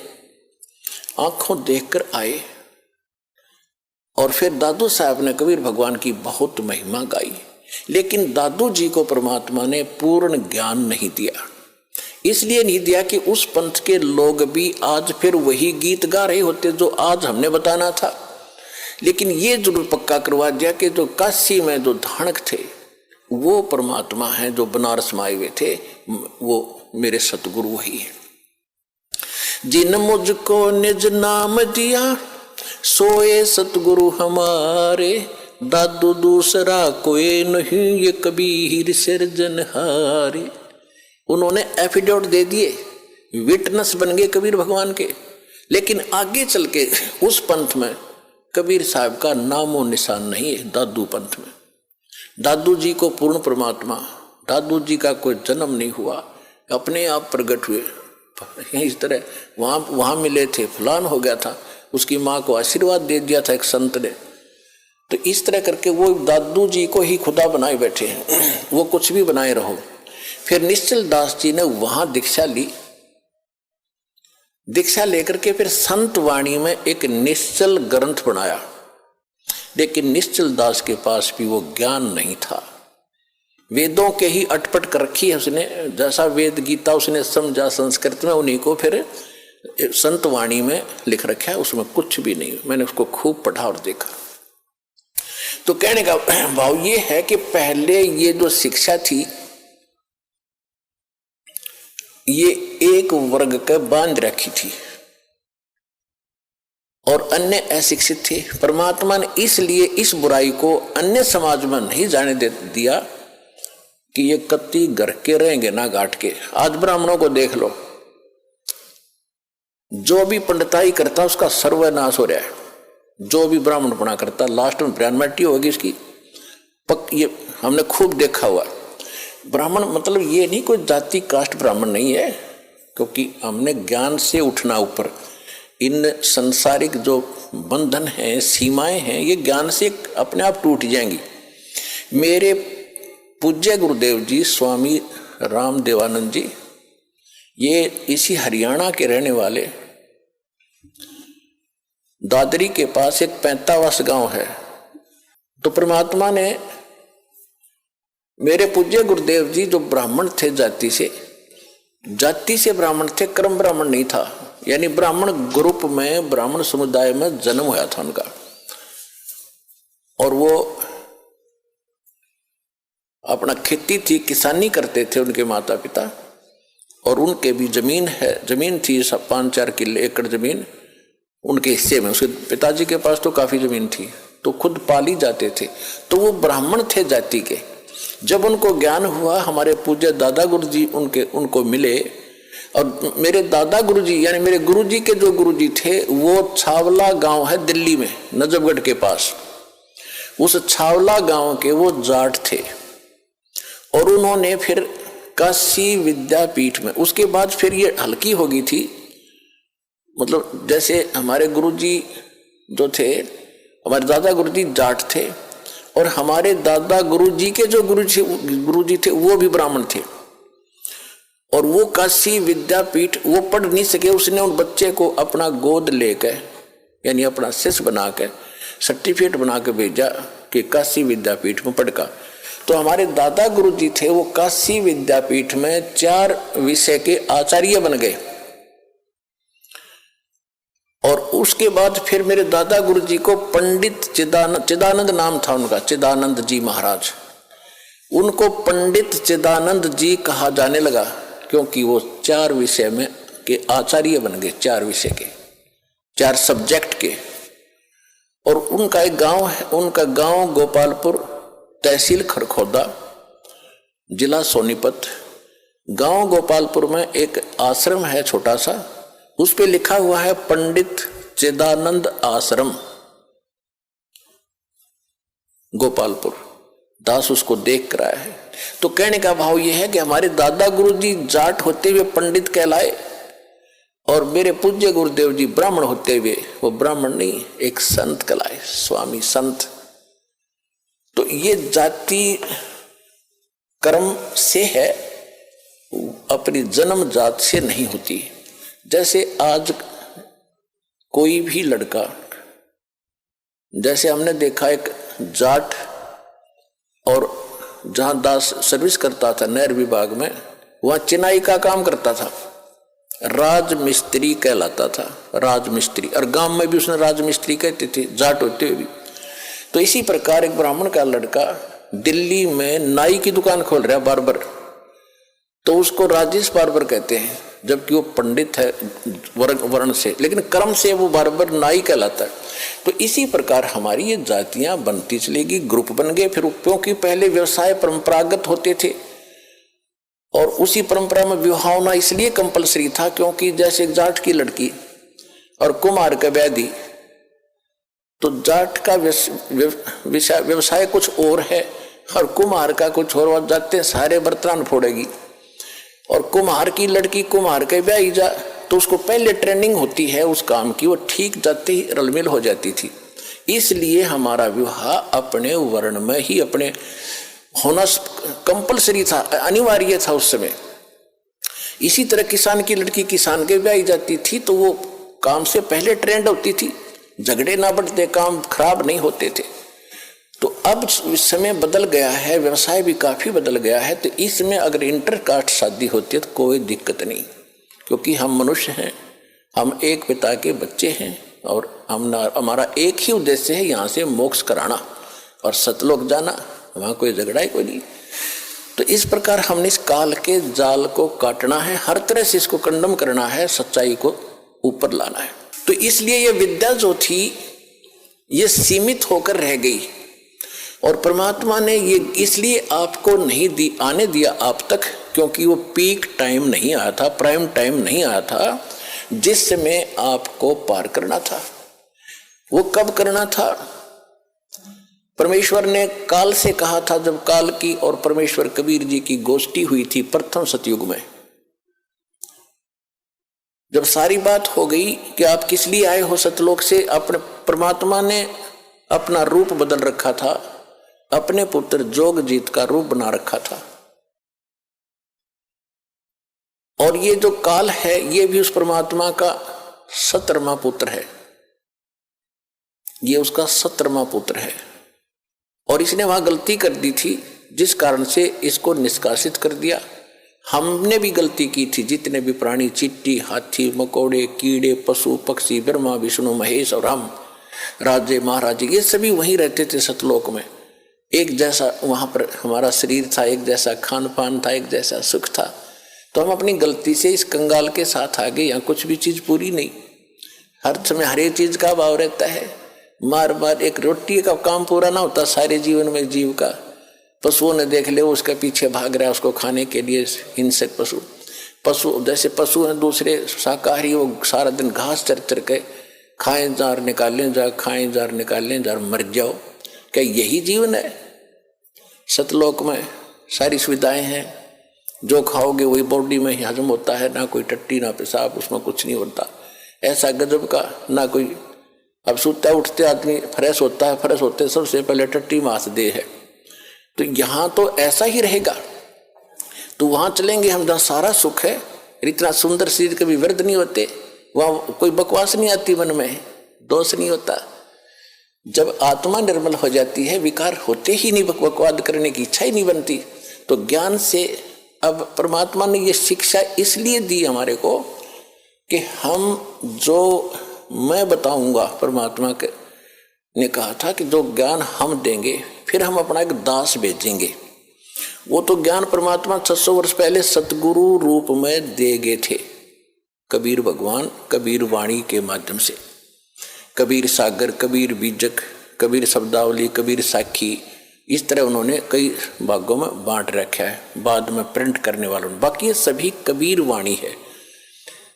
आंखों देखकर आए, और फिर दादू साहब ने कबीर भगवान की बहुत महिमा गाई। लेकिन दादू जी को परमात्मा ने पूर्ण ज्ञान नहीं दिया। इसलिए नहीं दिया कि उस पंथ के लोग भी आज फिर वही गीत गा रहे होते जो आज हमने बताना था। लेकिन ये जरूर पक्का करवा दिया कि जो काशी में जो धाणक थे वो परमात्मा हैं, जो बनारस में आए हुए थे वो मेरे सतगुरु वही है। जिन मुझको निज नाम दिया सोए सतगुरु हमारे, दादू दूसरा कोई नहीं ये कबीर सिरजनहारे। उन्होंने एफिडेविट दे दिए, विटनेस बन गए कबीर भगवान के। लेकिन आगे चल के उस पंथ में कबीर साहब का नामो निशान नहीं है। दादू पंथ में दादू जी को पूर्ण परमात्मा, दादू जी का कोई जन्म नहीं हुआ, अपने आप प्रकट हुए। इस तरह वहां मिले थे, फलान हो गया था, उसकी माँ को आशीर्वाद दे दिया था एक संत ने। तो इस तरह करके वो दादू जी को ही खुदा बनाए बैठे हैं, वो कुछ भी बनाए रहो। फिर निश्चल दास जी ने वहां दीक्षा ली, दीक्षा लेकर के फिर संत वाणी में एक निश्चल ग्रंथ बनाया। लेकिन निश्चल दास के पास भी वो ज्ञान नहीं था। वेदों के ही अटपट कर रखी है उसने, जैसा वेद गीता उसने समझा संस्कृत में, उन्हीं को फिर संत वाणी में लिख रखा है, उसमें कुछ भी नहीं। मैंने उसको खूब पढ़ा और देखा। तो कहने का भाव ये है कि पहले ये जो शिक्षा थी ये एक वर्ग का बांध रखी थी और अन्य अशिक्षित थे। परमात्मा ने इसलिए इस बुराई को अन्य समाज में नहीं जाने दे दिया कि ये कत्ती घर के रहेंगे ना घाट के। आज ब्राह्मणों को देख लो, जो भी पंडिताई करता उसका सर्वनाश हो रहा है। जो भी ब्राह्मण बना करता लास्ट में ब्राह्मणटी होगी इसकी, ये हमने खूब देखा हुआ। ब्राह्मण मतलब ये नहीं कोई जाति कास्ट ब्राह्मण नहीं है, क्योंकि हमने ज्ञान से उठना ऊपर। इन संसारिक जो बंधन हैं, सीमाएं हैं, ये ज्ञान से अपने आप टूट जाएंगी। मेरे पूज्य गुरुदेव जी स्वामी राम देवानंद जी, ये इसी हरियाणा के रहने वाले, दादरी के पास एक 45 गांव है। तो परमात्मा ने मेरे पूज्य गुरुदेव जी जो ब्राह्मण थे, जाति से ब्राह्मण थे, कर्म ब्राह्मण नहीं था, यानी ब्राह्मण ग्रुप में, ब्राह्मण समुदाय में जन्म हुआ था उनका। और वो अपना खेती थी, किसानी करते थे उनके माता पिता, और उनके भी जमीन थी 5-4 किले एकड़ जमीन उनके हिस्से में। उसके पिताजी के पास तो काफी जमीन थी, तो खुद पाली जाते थे। तो वो ब्राह्मण थे जाति के। जब उनको ज्ञान हुआ, हमारे पूज्य दादा गुरुजी उनको मिले, और मेरे दादा गुरुजी यानी मेरे गुरुजी के जो गुरुजी थे वो छावला गांव है दिल्ली में, नजफगढ़ के पास। उस छावला गांव के वो जाट थे, और उन्होंने फिर काशी विद्यापीठ में, उसके बाद फिर ये हल्की हो गई थी। मतलब जैसे हमारे गुरुजी जो थे, हमारे दादा गुरुजी जाट थे, और हमारे दादा गुरुजी के जो गुरुजी थे वो भी ब्राह्मण थे, और वो काशी विद्यापीठ वो पढ़ नहीं सके, उसने उन बच्चे को अपना गोद लेकर यानी अपना शिष्य बना के सर्टिफिकेट बना के भेजा कि काशी विद्यापीठ में पढ़ का। तो हमारे दादा गुरुजी थे वो काशी विद्यापीठ में 4 विषय के आचार्य बन गए। और उसके बाद फिर मेरे दादा गुरुजी को पंडित चिदानंद नाम था उनका, चिदानंद जी महाराज, उनको पंडित चिदानंद जी कहा जाने लगा क्योंकि वो 4 विषय में के आचार्य बन गए, 4 विषय के, 4 सब्जेक्ट के। और उनका एक गांव है, उनका गांव गोपालपुर, तहसील खरखोदा, जिला सोनीपत। गांव गोपालपुर में एक आश्रम है छोटा सा, उस पे लिखा हुआ है पंडित चिदानंद आश्रम गोपालपुर। दास उसको देख कर आया है। तो कहने का भाव यह है कि हमारे दादा गुरुजी जाट होते हुए पंडित कहलाए और मेरे पूज्य गुरुदेव जी ब्राह्मण होते हुए वो ब्राह्मण नहीं एक संत कहलाए, स्वामी संत। तो ये जाति कर्म से है, अपनी जन्म जात से नहीं होती। जैसे आज कोई भी लड़का, जैसे हमने देखा एक जाट और जहां दास सर्विस करता था नहर विभाग में, वहां चिनाई का काम करता था, राजमिस्त्री कहलाता था, राजमिस्त्री। और गांव में भी उसने राजमिस्त्री कहते थे जाट होते हुए भी। तो इसी प्रकार एक ब्राह्मण का लड़का दिल्ली में नाई की दुकान खोल रहा है, बार्बर, तो उसको राजेश बार्बर कहते हैं, जबकि वो पंडित है वर्ण से, लेकिन कर्म से वो बार्बर नाई कहलाता है। तो इसी प्रकार हमारी ये जातियां बनती चलेगी, ग्रुप बन गए। फिर क्योंकि पहले व्यवसाय परंपरागत होते थे और उसी परंपरा में विवाह होना इसलिए कंपलसरी था क्योंकि जैसे जाट की लड़की और कुम्हार का व्याधि, तो जाट का व्यवसाय कुछ और है और कुम्हार का कुछ और, जाते सारे बर्तन फोड़ेगी। और कुम्हार की लड़की कुम्हार के ब्याह जा तो उसको पहले ट्रेनिंग होती है उस काम की, वो ठीक जाते ही रलमिल हो जाती थी। इसलिए हमारा विवाह अपने वर्ण में ही अपने होना कंपलसरी था, अनिवार्य था उस समय। इसी तरह किसान की लड़की किसान के ब्याह जाती थी तो वो काम से पहले ट्रेंड होती थी, झगड़े ना बढ़ते, काम खराब नहीं होते थे। तो अब समय बदल गया है, व्यवसाय भी काफी बदल गया है। तो इसमें अगर इंटरकास्ट शादी होती है तो कोई दिक्कत नहीं, क्योंकि हम मनुष्य हैं, हम एक पिता के बच्चे हैं और हमारा एक ही उद्देश्य है, यहाँ से मोक्ष कराना और सतलोक जाना, वहाँ कोई झगड़ा ही कोई नहीं। तो इस प्रकार हमने इस काल के जाल को काटना है, हर तरह से इसको कंडम करना है, सच्चाई को ऊपर लाना है। तो इसलिए ये विद्या जो थी ये सीमित होकर रह गई और परमात्मा ने ये इसलिए आपको नहीं आने दिया आप तक, क्योंकि वो पीक टाइम नहीं आया था, प्राइम टाइम नहीं आया था जिस समय आपको पार करना था। वो कब करना था? परमेश्वर ने काल से कहा था, जब काल की और परमेश्वर कबीर जी की गोष्ठी हुई थी प्रथम सतयुग में, जब सारी बात हो गई कि आप किस लिए आए हो सतलोक से, अपने परमात्मा ने अपना रूप बदल रखा था, अपने पुत्र जोगजीत का रूप बना रखा था। और ये जो काल है ये भी उस परमात्मा का 17वां पुत्र है, ये उसका 17वां पुत्र है। और इसने वहां गलती कर दी थी जिस कारण से इसको निष्कासित कर दिया। हमने भी गलती की थी, जितने भी प्राणी, चींटी, हाथी, मकोड़े, कीड़े, पशु पक्षी, ब्रह्मा विष्णु महेश और हम राजे महाराजे, ये सभी वहीं रहते थे सतलोक में। एक जैसा वहां पर हमारा शरीर था, एक जैसा खान पान था, एक जैसा सुख था। तो हम अपनी गलती से इस कंगाल के साथ आ गए। यहाँ कुछ भी चीज पूरी नहीं, हर समय हर एक चीज का अभाव रहता है। मार मार एक रोटी का काम पूरा ना होता सारे जीवन में जीव का। पशुओं ने देख ले, उसके पीछे भाग रहा है उसको खाने के लिए, हिंसक पशु जैसे पशु हैं दूसरे शाकाहारी, वो सारा दिन घास चर चर के खाएं जार निकालें जार, खाएं जार निकालें जार, मर जाओ। क्या यही जीवन है? सतलोक में सारी सुविधाएं हैं, जो खाओगे वही बॉडी में ही हजम होता है, ना कोई टट्टी ना पेशाब, उसमें कुछ नहीं होता। ऐसा गजब का ना कोई अब सोता उठते आदमी फ्रेश होता है, फ्रेश होते सबसे पहले टट्टी मास दे है। तो यहाँ तो ऐसा ही रहेगा। तो वहाँ चलेंगे हम जहाँ सारा सुख है, इतना सुंदर चीज कभी व्यर्थ नहीं होते, वहाँ कोई बकवास नहीं आती, मन में दोष नहीं होता। जब आत्मा निर्मल हो जाती है, विकार होते ही नहीं, बकवाद करने की इच्छा ही नहीं बनती। तो ज्ञान से अब परमात्मा ने ये शिक्षा इसलिए दी हमारे को कि हम जो मैं बताऊंगा, परमात्मा के ने कहा था कि जो ज्ञान हम देंगे फिर हम अपना एक दास भेजेंगे। वो तो ज्ञान परमात्मा 600 वर्ष पहले सतगुरु रूप में दे गए थे, कबीर भगवान कबीर वाणी के माध्यम से। कबीर सागर, कबीर बीजक, कबीर शब्दावली, कबीर साखी, इस तरह उन्होंने कई भागों में बांट रखा है, बाद में प्रिंट करने वालों ने। बाकी ये सभी कबीर वाणी है,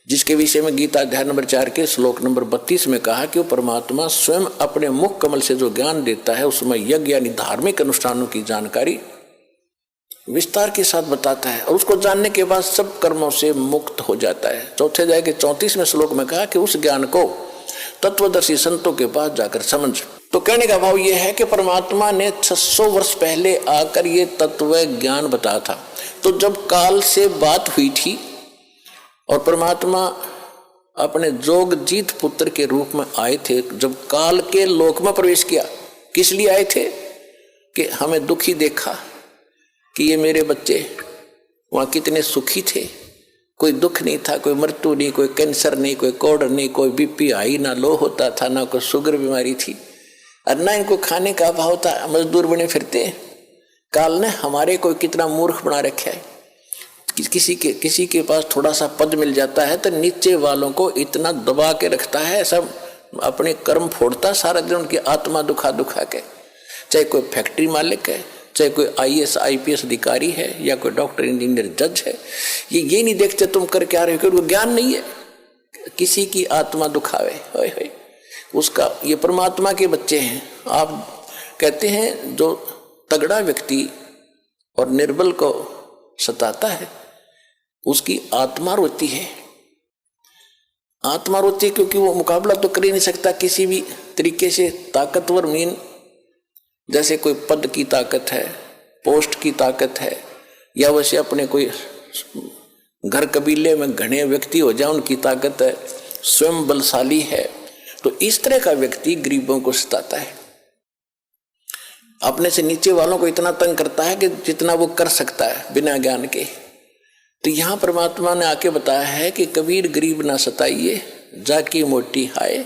जिसके विषय में गीता अध्याय नंबर 4 के श्लोक नंबर 32 में कहा कि वो परमात्मा स्वयं अपने मुख कमल से जो ज्ञान देता है उसमें यज्ञ यानी धार्मिक अनुष्ठानों की जानकारी विस्तार के साथ बताता है, और उसको जानने के बाद सब कर्मों से मुक्त हो जाता है। चौथे अध्याय के 34वें श्लोक में कहा कि उस ज्ञान को तत्वदर्शी संतों के पास जाकर समझ। तो कहने का भाव यह है कि परमात्मा ने 600 वर्ष पहले आकर ये तत्व ज्ञान बताया था। तो जब काल से बात हुई थी और परमात्मा अपने जोगजीत पुत्र के रूप में आए थे, जब काल के लोक में प्रवेश किया, किस लिए आए थे? कि हमें दुखी देखा कि ये मेरे बच्चे वहाँ कितने सुखी थे, कोई दुख नहीं था, कोई मृत्यु नहीं, कोई कैंसर नहीं, कोई कोढ़ नहीं, कोई बीपी हाई ना लो होता था, ना कोई शुगर बीमारी थी, और ना इनको खाने का अभाव था, मजदूर बने फिरते। काल ने हमारे को कितना मूर्ख बना रखा है। किसी के पास थोड़ा सा पद मिल जाता है तो नीचे वालों को इतना दबा के रखता है, सब अपने कर्म फोड़ता सारा दिन, उनकी आत्मा दुखा दुखा के। चाहे कोई फैक्ट्री मालिक है, चाहे कोई IAS IPS अधिकारी है, या कोई डॉक्टर इंजीनियर जज है, ये नहीं देखते तुम कर क्या रहे हो, क्योंकि ज्ञान नहीं है। किसी की आत्मा दुखावे होय होय उसका, ये परमात्मा के बच्चे हैं। आप कहते हैं जो तगड़ा व्यक्ति और निर्बल को सताता है उसकी आत्मा रोती है। आत्मा रोती है क्योंकि वो मुकाबला तो कर ही नहीं सकता किसी भी तरीके से। ताकतवर मीन जैसे कोई पद की ताकत है, पोस्ट की ताकत है, या वैसे अपने कोई घर कबीले में घने व्यक्ति हो जाए उनकी ताकत है, स्वयं बलशाली है। तो इस तरह का व्यक्ति गरीबों को सताता है, अपने से नीचे वालों को इतना तंग करता है कि जितना वो कर सकता है बिना ज्ञान के। तो यहाँ परमात्मा ने आके बताया है कि कबीर गरीब ना सताइए, जाकी मोटी हाय,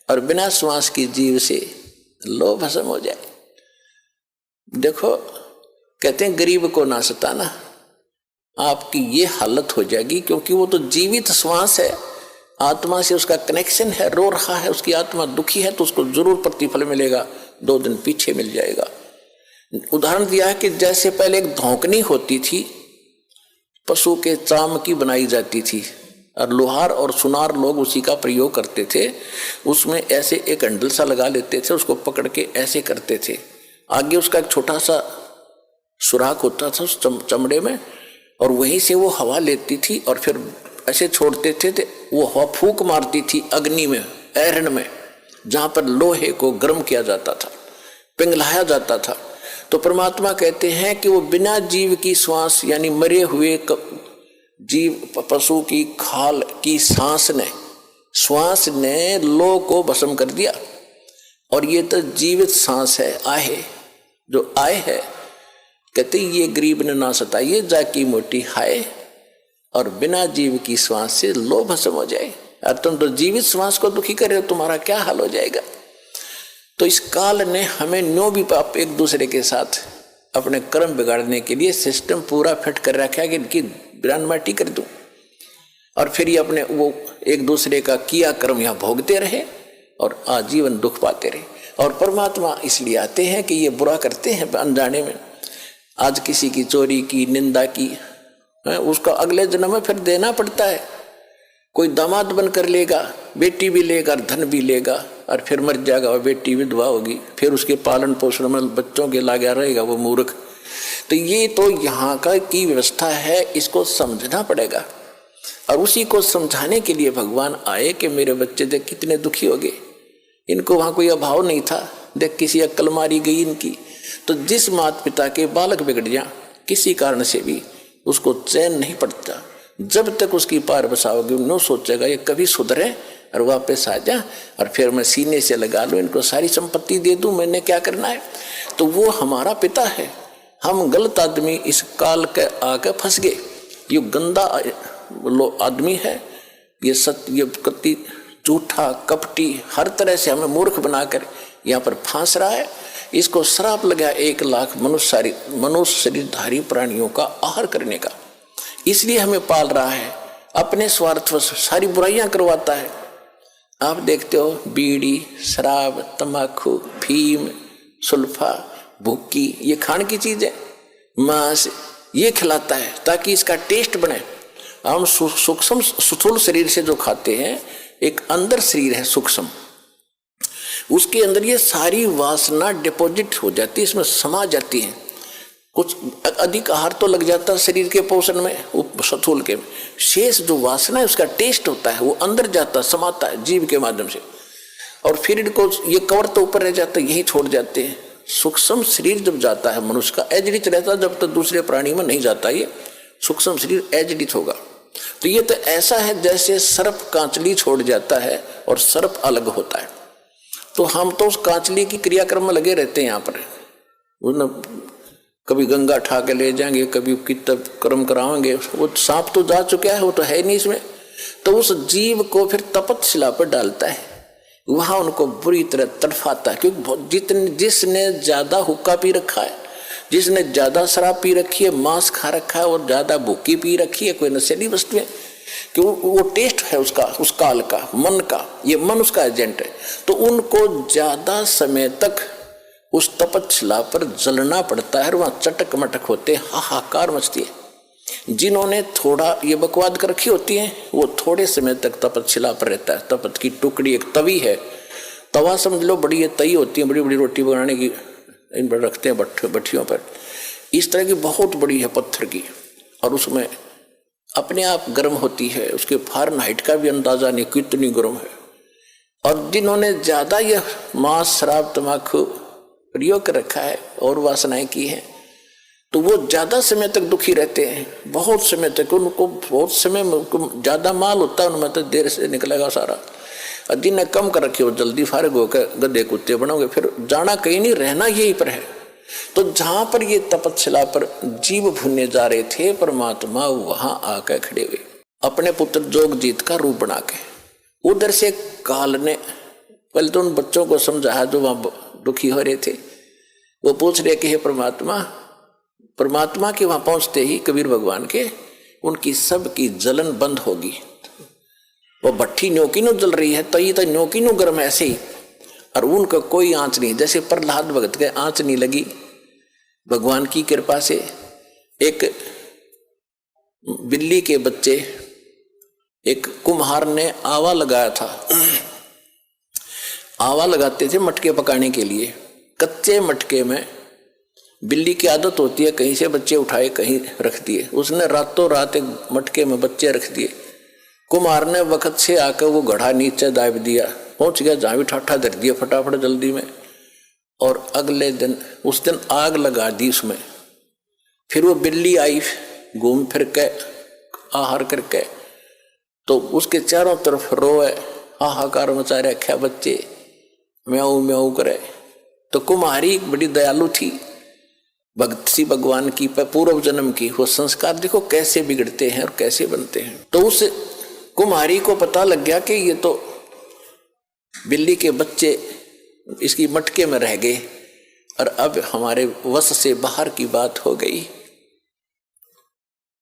और बिना श्वास की जीव से लो भस्म हो जाए। देखो कहते हैं गरीब को ना सताना, आपकी ये हालत हो जाएगी, क्योंकि वो तो जीवित श्वास है, आत्मा से उसका कनेक्शन है, रो रहा है, उसकी आत्मा दुखी है, तो उसको जरूर प्रतिफल मिलेगा, 2 दिन पीछे मिल जाएगा। उदाहरण दिया है कि जैसे पहले एक धौंकनी होती थी, पशु के चाम की बनाई जाती थी, और लोहार और सुनार लोग उसी का प्रयोग करते थे। उसमें ऐसे एक हैंडल सा लगा लेते थे, उसको पकड़ के ऐसे करते थे, आगे उसका एक छोटा सा सुराख होता था उस चमड़े में, और वहीं से वो हवा लेती थी और फिर ऐसे छोड़ते थे, वो हवा फूंक मारती थी अग्नि में, ऐरण में, जहाँ पर लोहे को गर्म किया जाता था, पिघलाया जाता था। तो परमात्मा कहते हैं कि वो बिना जीव की श्वास यानी मरे हुए जीव पशु की खाल की श्वास ने लो को भस्म कर दिया, और ये तो जीवित सांस है, आहे जो आए है। कहते ये गरीब ने ना सताइए, जाकी मोटी हाय, और बिना जीव की श्वास से लो भस्म हो जाए। और तुम तो जीवित श्वास को दुखी कर रहे हो, तुम्हारा क्या हाल हो जाएगा। तो इस काल ने हमें न्यो भी पाप एक दूसरे के साथ अपने कर्म बिगाड़ने के लिए सिस्टम पूरा फिट कर रखा है कि इनकी बिरान माटी कर दूं, और फिर ये अपने वो एक दूसरे का किया कर्म यहाँ भोगते रहे और आजीवन दुख पाते रहे। और परमात्मा इसलिए आते हैं कि ये बुरा करते हैं अनजाने में। आज किसी की चोरी की, निंदा की, उसका अगले जन्म में फिर देना पड़ता है। कोई दामाद बनकर लेगा, बेटी भी लेगा, धन भी लेगा, और फिर मर जाएगा, और बेटी विधवा होगी, फिर उसके पालन पोषण में बच्चों के लगा रहेगा वो मूर्ख। तो ये तो यहाँ का की व्यवस्था है, इसको समझना पड़ेगा। और उसी को समझाने के लिए भगवान आए कि मेरे बच्चे देख कितने दुखी हो गए, इनको वहां कोई अभाव नहीं था। देख किसी अक्ल मारी गई इनकी। तो जिस माता पिता के बालक बिगड़ जाए किसी कारण से भी उसको चैन नहीं पड़ता। जब तक उसकी पार बसाओगे नो सोचेगा ये कभी सुधरे और वापस आ जा और फिर मैं सीने से लगा लूँ, इनको सारी संपत्ति दे दूं, मैंने क्या करना है। तो वो हमारा पिता है। हम गलत आदमी इस काल के आके फंस गए। ये गंदा आदमी है, ये कति झूठा कपटी हर तरह से हमें मूर्ख बनाकर यहाँ पर फांस रहा है। इसको श्राप लगा 1 लाख मनुष्य शरीरधारी प्राणियों का आहार करने का। इसलिए हमें पाल रहा है, अपने स्वार्थवश सारी बुराइयां करवाता है। आप देखते हो बीड़ी, शराब, तंबाकू, फीम, सुल्फा, भुक्की, ये खाने की चीज है। मांस ये खिलाता है ताकि इसका टेस्ट बने। हम सूक्ष्म स्थूल शरीर से जो खाते हैं, एक अंदर शरीर है सूक्ष्म, उसके अंदर ये सारी वासना डिपॉजिट हो जाती है, इसमें समा जाती है। कुछ अधिक आहार तो लग जाता है शरीर के पोषण में, स्थूल के में शेष जो वासना है उसका टेस्ट होता है, वो अंदर जाता है, समाता है जीव के माध्यम से। और फिर इनको ये कवर तो ऊपर रह जाता है, यही छोड़ जाते हैं। सूक्ष्म शरीर जब जाता है मनुष्य का एजडित रहता है, जब तक दूसरे प्राणी में नहीं जाता ये सूक्ष्म शरीर एजडित होगा। तो ये तो ऐसा है जैसे सर्प कांचली छोड़ जाता है और सर्प अलग होता है। तो हम तो उस कांचली की क्रियाक्रम में लगे रहते हैं। यहाँ पर कभी गंगा ठा के ले जाएंगे, कभी कितब कर्म कराएंगे। वो सांप तो जा चुका है, वो तो है नहीं इसमें। तो उस जीव को फिर तपतशिला पर डालता है, वहां उनको बुरी तरह तड़फाता है। क्योंकि जिसने ज्यादा हुक्का पी रखा है, जिसने ज्यादा शराब पी रखी है, मांस खा रखा है और ज्यादा भूखी पी रखी है, कोई नशीली वस्तु है, क्यों वो टेस्ट है उसका, उस काल का, मन का, ये मन उसका एजेंट है। तो उनको ज्यादा समय तक उस तपतशिला पर जलना पड़ता है, वहां चटक मटक होते, हाहाकार मचती है। जिन्होंने थोड़ा ये बकवाद कर रखी होती है, वो थोड़े समय तक तपतशिला पर रहता है। तपत की टुकड़ी एक तवी है, तवा समझ लो, बड़ी ये तई होती है, बड़ी बड़ी रोटी बनाने की, इन पर रखते हैं भट्ठियों पर। इस तरह की बहुत बड़ी है पत्थर की, और उसमें अपने आप गर्म होती है, उसके फारेनहाइट का भी अंदाजा नहीं कितनी गर्म है। और जिन्होंने ज्यादा यह मांस, शराब, तम्बाकू प्रयोग कर रखा है और वासनाएं की हैं, तो वो ज्यादा समय तक दुखी रहते हैं, बहुत समय तक। उनको बहुत समय ज्यादा माल होता है उनमें, तो देर से निकलेगा सारा। और जिन्हें कम कर रखे हो जल्दी फारग होकर गधे कुत्ते बनोगे, फिर जाना कहीं नहीं, रहना यहीं पर है। तो जहां पर ये तपतशिला पर जीव भुनने जा रहे थे, परमात्मा वहां आकर खड़े हुए अपने पुत्र जोगजीत का रूप बना के। उधर से काल ने पहले तो उन बच्चों को समझाया जो वहां दुखी हो रहे थे। वो पूछ रहे कि हे परमात्मा, परमात्मा के वहां पहुंचते ही कबीर भगवान के, उनकी सबकी जलन बंद होगी। वो भट्ठी न्योकी नो जल रही है, तो ये तो न्योकी नो गर्म ऐसे ही, और उनका कोई आंच नहीं। जैसे प्रहलाद भगत के आंच नहीं लगी भगवान की कृपा से। एक बिल्ली के बच्चे, एक कुम्हार ने आवा लगाया था। आवा लगाते थे मटके पकाने के लिए। कच्चे मटके में बिल्ली की आदत होती है कहीं से बच्चे उठाए कहीं रख दिए। उसने रातों रात एक मटके में बच्चे रख दिए। कुम्हार ने वक्त से आकर वो घड़ा नीचे दाब दिया, पहुंच गया जहां भी ठाठा धर दिया फटाफट जल्दी में, और अगले दिन उस दिन आग लगा दी उसमें। फिर वो बिल्ली आई घूम फिर के आहार करके, तो उसके चारों तरफ रोए, हाहाकार मचा रखा, बच्चे म्याऊ म्याऊ करे। तो कुम्हारी बड़ी दयालु थी, भक्त सी भगवान की, पूर्व जन्म की। वो संस्कार देखो कैसे बिगड़ते हैं और कैसे बनते हैं। तो उस कुम्हारी को पता लग गया कि ये तो बिल्ली के बच्चे इसकी मटके में रह गए और अब हमारे वश से बाहर की बात हो गई।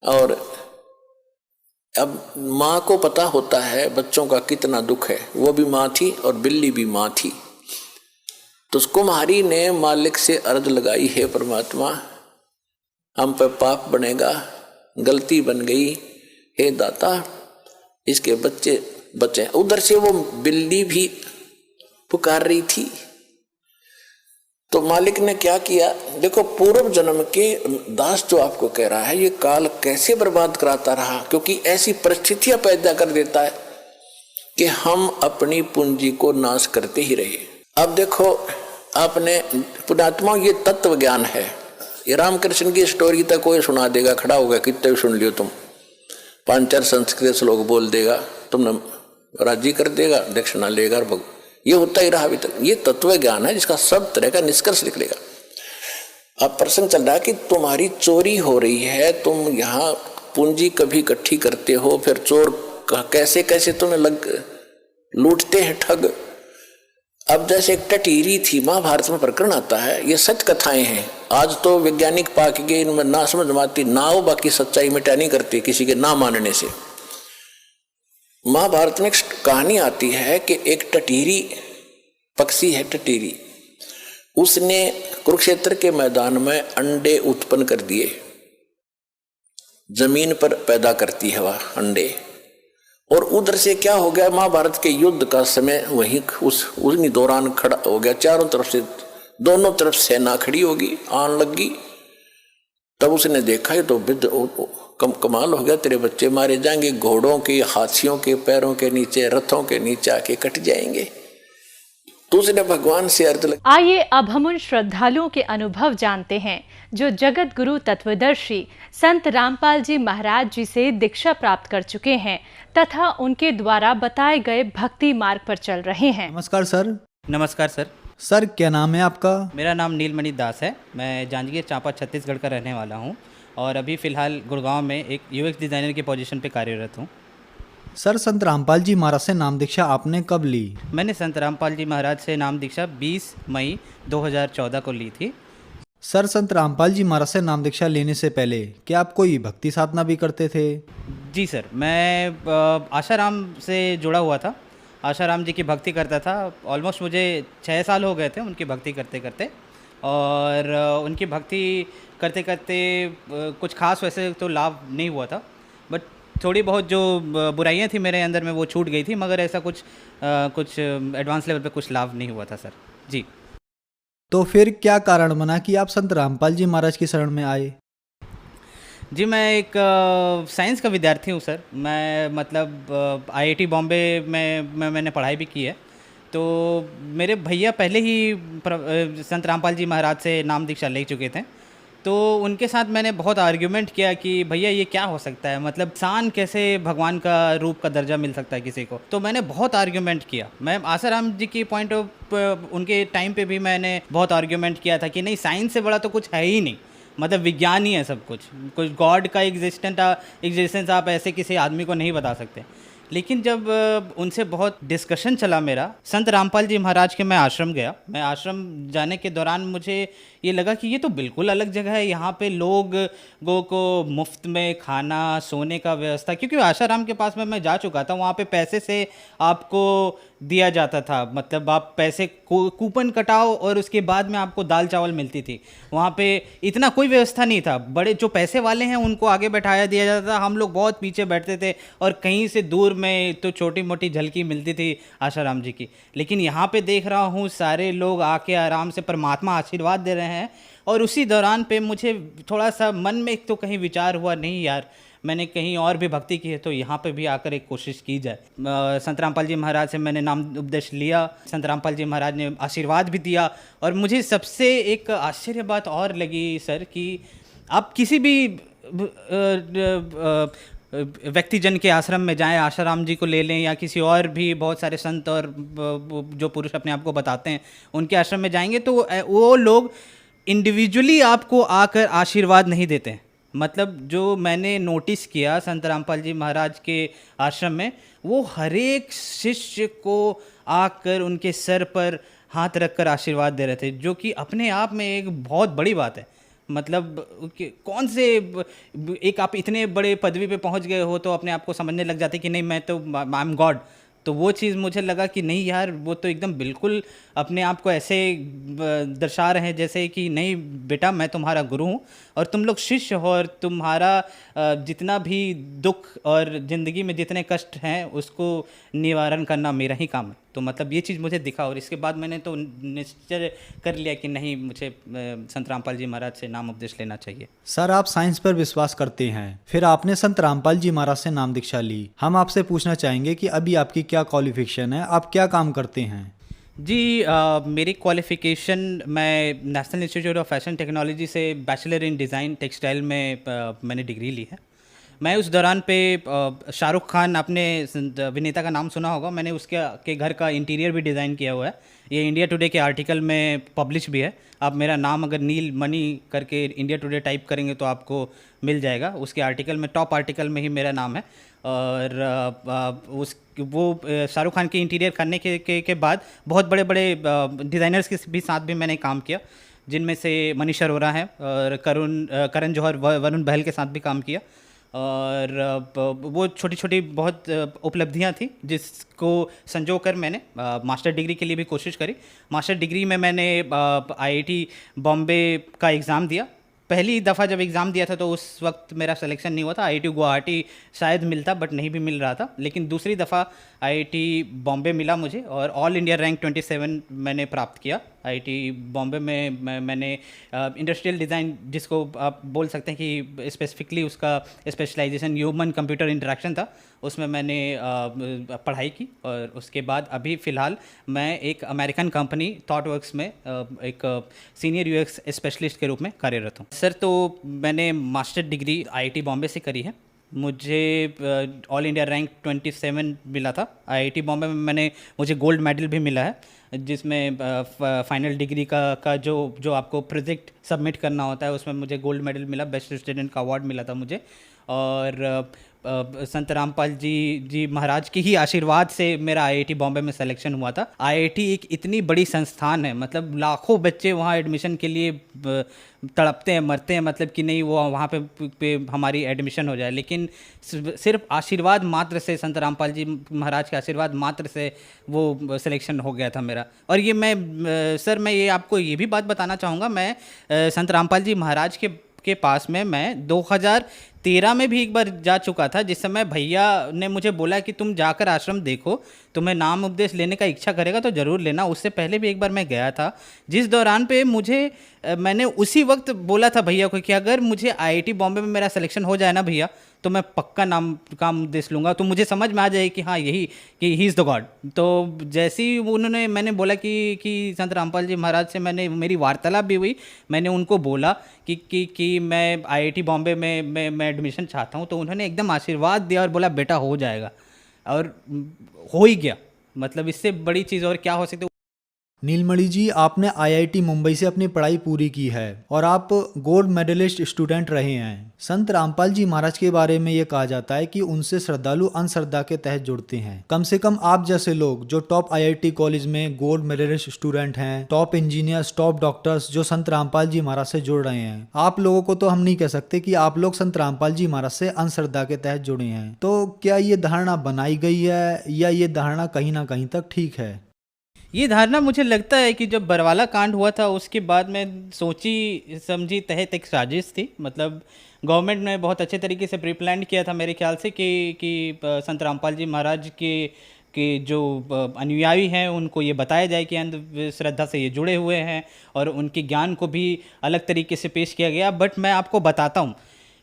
और अब माँ को पता होता है बच्चों का कितना दुख है। वो भी माँ थी और बिल्ली भी माँ थी। तो उस कुम्हारी ने मालिक से अर्ज लगाई, हे परमात्मा, हम पर पाप बनेगा, गलती बन गई, हे दाता इसके बच्चे बचे। उधर से वो बिल्ली भी पुकार रही थी। तो मालिक ने क्या किया, देखो पूर्व जन्म के दास जो आपको कह रहा है, ये काल कैसे बर्बाद कराता रहा, क्योंकि ऐसी परिस्थितियां पैदा कर देता है कि हम अपनी पूंजी को नाश करते ही रहे। अब देखो, आपने पुणात्मा, ये तत्व ज्ञान है। ये रामकृष्ण की स्टोरी तक कोई सुना देगा, खड़ा होगा, कितने भी सुन लियो तुम, 5-4 संस्कृत श्लोक बोल देगा, तुमने राजी कर देगा, दक्षिणा लेगा, और ये होता ही रहा अभी तक। ये तत्व ज्ञान है जिसका सब तरह का निष्कर्ष निकलेगा। अब प्रश्न चल रहा है कि तुम्हारी चोरी हो रही है, तुम यहाँ पूंजी कभी इकट्ठी करते हो, फिर चोर कैसे कैसे तुम्हें लूटते हैं ठग। अब जैसे एक टटीरी थी, महाभारत में प्रकरण आता है, ये सच कथाएं हैं। आज तो वैज्ञानिक पाक के इनमें ना समझ माती ना हो, बाकी सच्चाई मिटा नहीं करती किसी के ना मानने से। महाभारत में एक कहानी आती है कि एक टटीरी पक्षी है, टटीरी, उसने कुरुक्षेत्र के मैदान में अंडे उत्पन्न कर दिए। जमीन पर पैदा करती है वह अंडे, और उधर से क्या हो गया, महाभारत के युद्ध का समय वहीं उसी दौरान खड़ा हो गया। चारों तरफ से, दोनों तरफ सेना खड़ी होगी, आन लगी। तब उसने देखा ये तो कमाल हो गया, तेरे बच्चे मारे जाएंगे, घोड़ों के, हाथियों के पैरों के नीचे, रथों के नीचे आके कट जाएंगे। तो उसने भगवान से अर्थ लगा। आइए अब हम उन श्रद्धालुओं के अनुभव जानते हैं जो जगत गुरु तत्वदर्शी संत रामपाल जी महाराज जी से दीक्षा प्राप्त कर चुके हैं तथा उनके द्वारा बताए गए भक्ति मार्ग पर चल रहे हैं। नमस्कार सर। नमस्कार सर। सर क्या नाम है आपका? मेरा नाम नीलमणि दास है। मैं जांजगीर चांपा छत्तीसगढ़ का रहने वाला हूं और अभी फ़िलहाल गुड़गांव में एक यूएक्स डिज़ाइनर की पोजीशन पे कार्यरत हूं। सर संत रामपाल जी महाराज से नाम दीक्षा आपने कब ली? मैंने संत रामपाल जी महाराज से नाम दीक्षा 20 मई 2014 को ली थी। सर संत रामपाल जी महाराज से नाम दीक्षा लेने से पहले क्या आप कोई भक्ति साधना भी करते थे? जी सर, मैं आशाराम से जुड़ा हुआ था। आशाराम जी की भक्ति करता था। ऑलमोस्ट मुझे 6 साल हो गए थे उनकी भक्ति करते करते, और उनकी भक्ति करते करते कुछ खास वैसे तो लाभ नहीं हुआ था, बट थोड़ी बहुत जो बुराइयां थी मेरे अंदर में वो छूट गई थी, मगर ऐसा कुछ एडवांस लेवल पे कुछ लाभ नहीं हुआ था सर जी। तो फिर क्या कारण बना कि आप संत रामपाल जी महाराज की शरण में आए? जी, मैं एक साइंस का विद्यार्थी हूँ सर। मैं मतलब आईआईटी बॉम्बे में मैंने पढ़ाई भी की है। तो मेरे भैया पहले ही संत रामपाल जी महाराज से नाम दीक्षा ले चुके थे। तो उनके साथ मैंने बहुत आर्ग्यूमेंट किया कि भैया ये क्या हो सकता है, मतलब इंसान कैसे भगवान का रूप का दर्जा मिल सकता है किसी को। तो मैंने बहुत आर्ग्यूमेंट किया। मैं आसाराम जी की पॉइंट ऑफ उनके टाइम पे भी मैंने बहुत आर्ग्यूमेंट किया था कि नहीं, साइंस से बड़ा तो कुछ है ही नहीं, मतलब विज्ञान ही है सब कुछ गॉड का एग्जिस्टेंस आप ऐसे किसी आदमी को नहीं बता सकते। लेकिन जब उनसे बहुत डिस्कशन चला मेरा, संत रामपाल जी महाराज के मैं आश्रम गया। मैं आश्रम जाने के दौरान मुझे ये लगा कि ये तो बिल्कुल अलग जगह है। यहाँ पे लोगों को मुफ्त में खाना, सोने का व्यवस्था, क्योंकि आशाराम के पास में मैं जा चुका था, वहाँ पे पैसे से आपको दिया जाता था, मतलब आप पैसे कूपन कटाओ और उसके बाद में आपको दाल चावल मिलती थी। वहाँ पे इतना कोई व्यवस्था नहीं था। बड़े जो पैसे वाले हैं उनको आगे बैठाया दिया जाता था, हम लोग बहुत पीछे बैठते थे और कहीं से दूर में तो छोटी मोटी झलकी मिलती थी आशाराम जी की। लेकिन यहाँ पे देख रहा हूँ सारे लोग आके आराम से परमात्मा आशीर्वाद दे रहे हैं। और उसी दौरान पे मुझे थोड़ा सा मन में तो कहीं विचार हुआ, नहीं यार, मैंने कहीं और भी भक्ति की है तो यहाँ पे भी आकर एक कोशिश की जाए। संत रामपाल जी महाराज से मैंने नाम उपदेश लिया। संत रामपाल जी महाराज ने आशीर्वाद भी दिया। और मुझे सबसे एक आश्चर्य बात और लगी सर कि आप किसी भी व्यक्तिजन के आश्रम में जाएं, आशाराम जी को ले लें या किसी और भी बहुत सारे संत और जो पुरुष अपने आप को बताते हैं उनके आश्रम में जाएंगे तो वो लोग इंडिविजुअली आपको आकर आशीर्वाद नहीं देते हैं। मतलब जो मैंने नोटिस किया संत रामपाल जी महाराज के आश्रम में, वो हर एक शिष्य को आकर उनके सर पर हाथ रखकर आशीर्वाद दे रहे थे, जो कि अपने आप में एक बहुत बड़ी बात है। मतलब कौन से एक आप इतने बड़े पदवी पे पहुंच गए हो तो अपने आप को समझने लग जाते कि नहीं मैं तो आई एम गॉड। तो वो चीज़ मुझे लगा कि नहीं यार, वो तो एकदम बिल्कुल अपने आप को ऐसे दर्शा रहे हैं जैसे कि नहीं बेटा मैं तुम्हारा गुरु हूँ और तुम लोग शिष्य हो, और तुम्हारा जितना भी दुख और ज़िंदगी में जितने कष्ट हैं उसको निवारण करना मेरा ही काम है। तो मतलब ये चीज़ मुझे दिखा और इसके बाद मैंने तो निश्चय कर लिया कि नहीं, मुझे संत रामपाल जी महाराज से नाम उपदेश लेना चाहिए। सर, आप साइंस पर विश्वास करते हैं, फिर आपने संत रामपाल जी महाराज से नाम दीक्षा ली। हम आपसे पूछना चाहेंगे कि अभी आपकी क्या क्वालिफिकेशन है, आप क्या काम करते हैं? जी, मेरी क्वालिफ़िकेशन, मैं national institute of fashion technology से बैचलर इन डिज़ाइन टेक्सटाइल में मैंने डिग्री ली है। मैं उस दौरान पे शाहरुख खान, आपने अभिनेता का नाम सुना होगा, मैंने उसके के घर का इंटीरियर भी डिज़ाइन किया हुआ है। ये इंडिया टुडे के आर्टिकल में पब्लिश भी है। आप मेरा नाम अगर नील मणि करके इंडिया टुडे टाइप करेंगे तो आपको मिल जाएगा। उसके आर्टिकल में, टॉप आर्टिकल में ही मेरा नाम है। और शाहरुख खान के इंटीरियर करने के बाद बहुत बड़े बड़े डिज़ाइनर्स के भी साथ भी मैंने काम किया, जिनमें से मनीष अरोरा है और करण जौहर, वरुण बहल के साथ भी काम किया। और वो छोटी छोटी बहुत उपलब्धियां थी जिसको संजो कर मैंने मास्टर डिग्री के लिए भी कोशिश करी। मास्टर डिग्री में मैंने आईआईटी बॉम्बे का एग्ज़ाम दिया। पहली दफ़ा जब एग्ज़ाम दिया था तो उस वक्त मेरा सिलेक्शन नहीं हुआ था। आईआईटी गुवाहाटी शायद मिलता, बट नहीं भी मिल रहा था। लेकिन दूसरी दफ़ा आईआईटी बॉम्बे मिला मुझे और ऑल इंडिया रैंक 27 मैंने प्राप्त किया। आईआईटी बॉम्बे में मैंने इंडस्ट्रियल डिज़ाइन, जिसको आप बोल सकते हैं कि स्पेसिफिकली उसका स्पेशलाइजेशन ह्यूमन कंप्यूटर इंटरेक्शन था, उसमें मैंने पढ़ाई की। और उसके बाद अभी फ़िलहाल मैं एक अमेरिकन कंपनी थॉटवर्क्स में एक सीनियर यूएक्स स्पेशलिस्ट के रूप में कार्यरत हूँ। सर, तो मैंने मास्टर डिग्री आईआईटी बॉम्बे से करी है। मुझे ऑल इंडिया रैंक 27 मिला था। आईआईटी बॉम्बे में मुझे गोल्ड मेडल भी मिला है, जिसमें फाइनल डिग्री का जो आपको प्रोजेक्ट सबमिट करना होता है उसमें मुझे गोल्ड मेडल मिला, बेस्ट स्टूडेंट का अवार्ड मिला था मुझे। और संत रामपाल जी महाराज के ही आशीर्वाद से मेरा आईआईटी बॉम्बे में सिलेक्शन हुआ था। आईआईटी एक इतनी बड़ी संस्थान है, मतलब लाखों बच्चे वहाँ एडमिशन के लिए तड़पते हैं, मरते हैं, मतलब कि नहीं वो वहाँ पे हमारी एडमिशन हो जाए। लेकिन सिर्फ आशीर्वाद मात्र से, संत रामपाल जी महाराज के आशीर्वाद मात्र से वो सिलेक्शन हो गया था मेरा। और ये सर मैं ये आपको ये भी बात बताना चाहूँगा, मैं संत रामपाल जी महाराज के पास में मैं 2013 में भी एक बार जा चुका था, जिस समय भैया ने मुझे बोला कि तुम जाकर आश्रम देखो, तुम्हें नाम उपदेश लेने का इच्छा करेगा तो ज़रूर लेना। उससे पहले भी एक बार मैं गया था, जिस दौरान पे मैंने उसी वक्त बोला था भैया को कि अगर मुझे आईआईटी बॉम्बे में मेरा सिलेक्शन हो जाए ना भैया, तो मैं पक्का नाम काम उपदेश लूँगा, तो मुझे समझ में आ जाए कि हाँ यही कि ही इज़ द गॉड। तो जैसे ही मैंने बोला कि संत रामपाल जी महाराज से मेरी वार्तालाप भी हुई, मैंने उनको बोला कि मैं आईआईटी बॉम्बे में मैं एडमिशन चाहता हूँ, तो उन्होंने एकदम आशीर्वाद दिया और बोला बेटा हो जाएगा, और हो ही गया। मतलब इससे बड़ी चीज़ और क्या हो सकती है। नीलमणि जी, आपने आईआईटी मुंबई से अपनी पढ़ाई पूरी की है और आप गोल्ड मेडलिस्ट स्टूडेंट रहे हैं। संत रामपाल जी महाराज के बारे में ये कहा जाता है कि उनसे श्रद्धालु अंधश्रद्धा के तहत जुड़ते हैं। कम से कम आप जैसे लोग जो टॉप आईआईटी कॉलेज में गोल्ड मेडलिस्ट स्टूडेंट हैं, टॉप इंजीनियर्स, टॉप डॉक्टर्स जो संत रामपाल जी महाराज से जुड़ रहे हैं, आप लोगों को तो हम नहीं कह सकते कि आप लोग संत रामपाल जी महाराज से अंधश्रद्धा के तहत जुड़े हैं। तो क्या ये धारणा बनाई गई है या ये धारणा कहीं ना कहीं तक ठीक है? ये धारणा मुझे लगता है कि जब बरवाला कांड हुआ था उसके बाद में सोची समझी तहत एक साजिश थी। मतलब गवर्नमेंट ने बहुत अच्छे तरीके से प्री प्लान किया था मेरे ख्याल से कि संत रामपाल जी महाराज के जो अनुयायी हैं उनको ये बताया जाए कि अंधश्रद्धा से ये जुड़े हुए हैं, और उनके ज्ञान को भी अलग तरीके से पेश किया गया। बट मैं आपको बताता हूँ,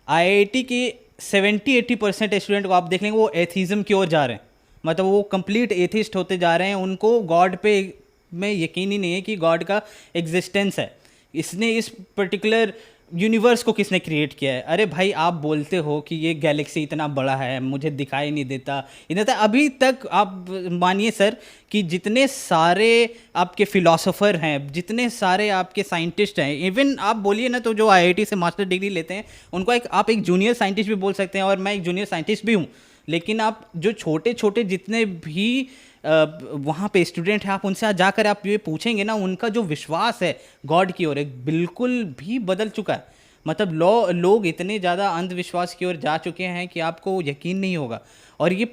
आईआईटी के 70-80% स्टूडेंट को आप देख लेंगे वो एथीज़म की ओर जा रहे हैं। मतलब वो कंप्लीट एथिस्ट होते जा रहे हैं, उनको गॉड पे में यकीन ही नहीं है कि गॉड का एग्जिस्टेंस है। इसने इस पर्टिकुलर यूनिवर्स को किसने क्रिएट किया है। अरे भाई, आप बोलते हो कि ये गैलेक्सी इतना बड़ा है, मुझे दिखाई नहीं देता, अभी तक आप मानिए सर कि जितने सारे आपके फिलोसोफर हैं, जितने सारे आपके साइंटिस्ट हैं, इवन आप बोलिए ना तो जो आईआईटी से मास्टर डिग्री लेते हैं उनको आप एक जूनियर साइंटिस्ट भी बोल सकते हैं, और मैं एक जूनियर साइंटिस्ट भी हूँ। लेकिन आप जो छोटे छोटे जितने भी वहाँ पे स्टूडेंट हैं, आप उनसे जाकर आप ये पूछेंगे ना, उनका जो विश्वास है गॉड की ओर एक बिल्कुल भी बदल चुका है। मतलब लोग इतने ज़्यादा अंधविश्वास की ओर जा चुके हैं कि आपको यकीन नहीं होगा। और ये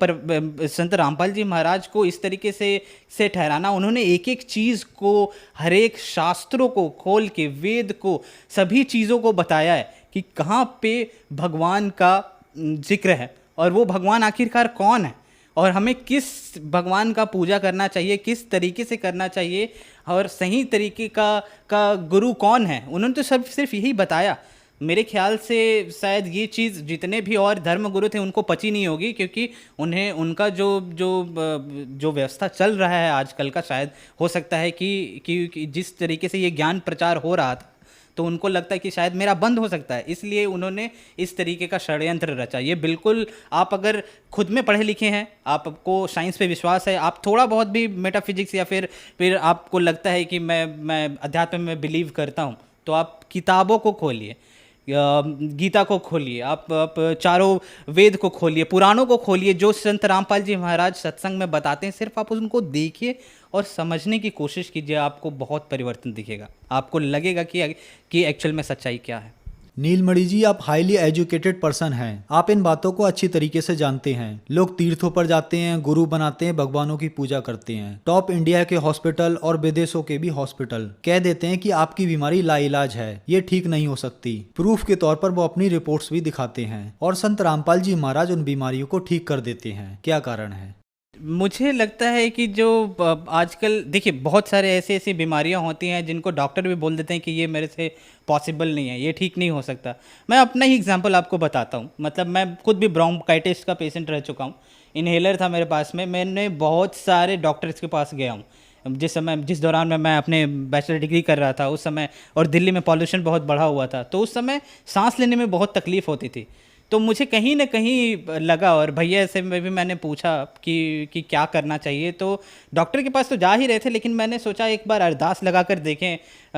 संत रामपाल जी महाराज को इस तरीके से ठहराना, उन्होंने एक एक चीज़ को, हर एक शास्त्रों को खोल के, वेद को, सभी चीज़ों को बताया है कि कहाँ पे भगवान का जिक्र है और वो भगवान आखिरकार कौन है। और हमें किस भगवान का पूजा करना चाहिए, किस तरीके से करना चाहिए और सही तरीके का गुरु कौन है, उन्होंने तो सिर्फ यही बताया। मेरे ख्याल से शायद ये चीज़ जितने भी और धर्म गुरु थे उनको पची नहीं होगी, क्योंकि उन्हें उनका जो व्यवस्था चल रहा है आजकल का, शायद हो सकता है कि जिस तरीके से ये ज्ञान प्रचार हो रहा था तो उनको लगता है कि शायद मेरा बंद हो सकता है, इसलिए उन्होंने इस तरीके का षड्यंत्र रचा। ये बिल्कुल, आप अगर खुद में पढ़े लिखे हैं, आपको साइंस पे विश्वास है, आप थोड़ा बहुत भी मेटाफिजिक्स या फिर आपको लगता है कि मैं अध्यात्म में बिलीव करता हूँ, तो आप किताबों को खोलिए, गीता को खोलिए, आप चारों वेद को खोलिए, पुराणों को खोलिए, जो संत रामपाल जी महाराज सत्संग में बताते हैं, सिर्फ आप उनको देखिए और समझने की कोशिश कीजिए, आपको बहुत परिवर्तन दिखेगा, आपको लगेगा कि एक्चुअल में सच्चाई क्या है। नीलमणि जी, आप हाईली एजुकेटेड पर्सन हैं, आप इन बातों को अच्छी तरीके से जानते हैं। लोग तीर्थों पर जाते हैं, गुरु बनाते हैं, भगवानों की पूजा करते हैं, टॉप इंडिया के हॉस्पिटल और विदेशों के भी हॉस्पिटल कह देते हैं कि आपकी बीमारी लाइलाज है, ये ठीक नहीं हो सकती। प्रूफ के तौर पर वो अपनी रिपोर्ट्स भी दिखाते हैं और संत रामपाल जी महाराज उन बीमारियों को ठीक कर देते हैं। क्या कारण है? मुझे लगता है कि जो आजकल देखिए, बहुत सारे ऐसी बीमारियां होती हैं जिनको डॉक्टर भी बोल देते हैं कि ये मेरे से पॉसिबल नहीं है, ये ठीक नहीं हो सकता। मैं अपना ही एग्जांपल आपको बताता हूँ। मतलब मैं खुद भी ब्रोंकाइटिस का पेशेंट रह चुका हूँ, इन्हेलर था मेरे पास में, मैंने बहुत सारे डॉक्टर्स के पास गया हूँ जिस दौरान मैं अपने बैचलर डिग्री कर रहा था उस समय, और दिल्ली में पॉल्यूशन बहुत बढ़ा हुआ था, तो उस समय सांस लेने में बहुत तकलीफ़ होती थी। तो मुझे कहीं ना कहीं लगा, और भैया से भी मैंने पूछा कि क्या करना चाहिए। तो डॉक्टर के पास तो जा ही रहे थे, लेकिन मैंने सोचा एक बार अरदास लगा कर देखें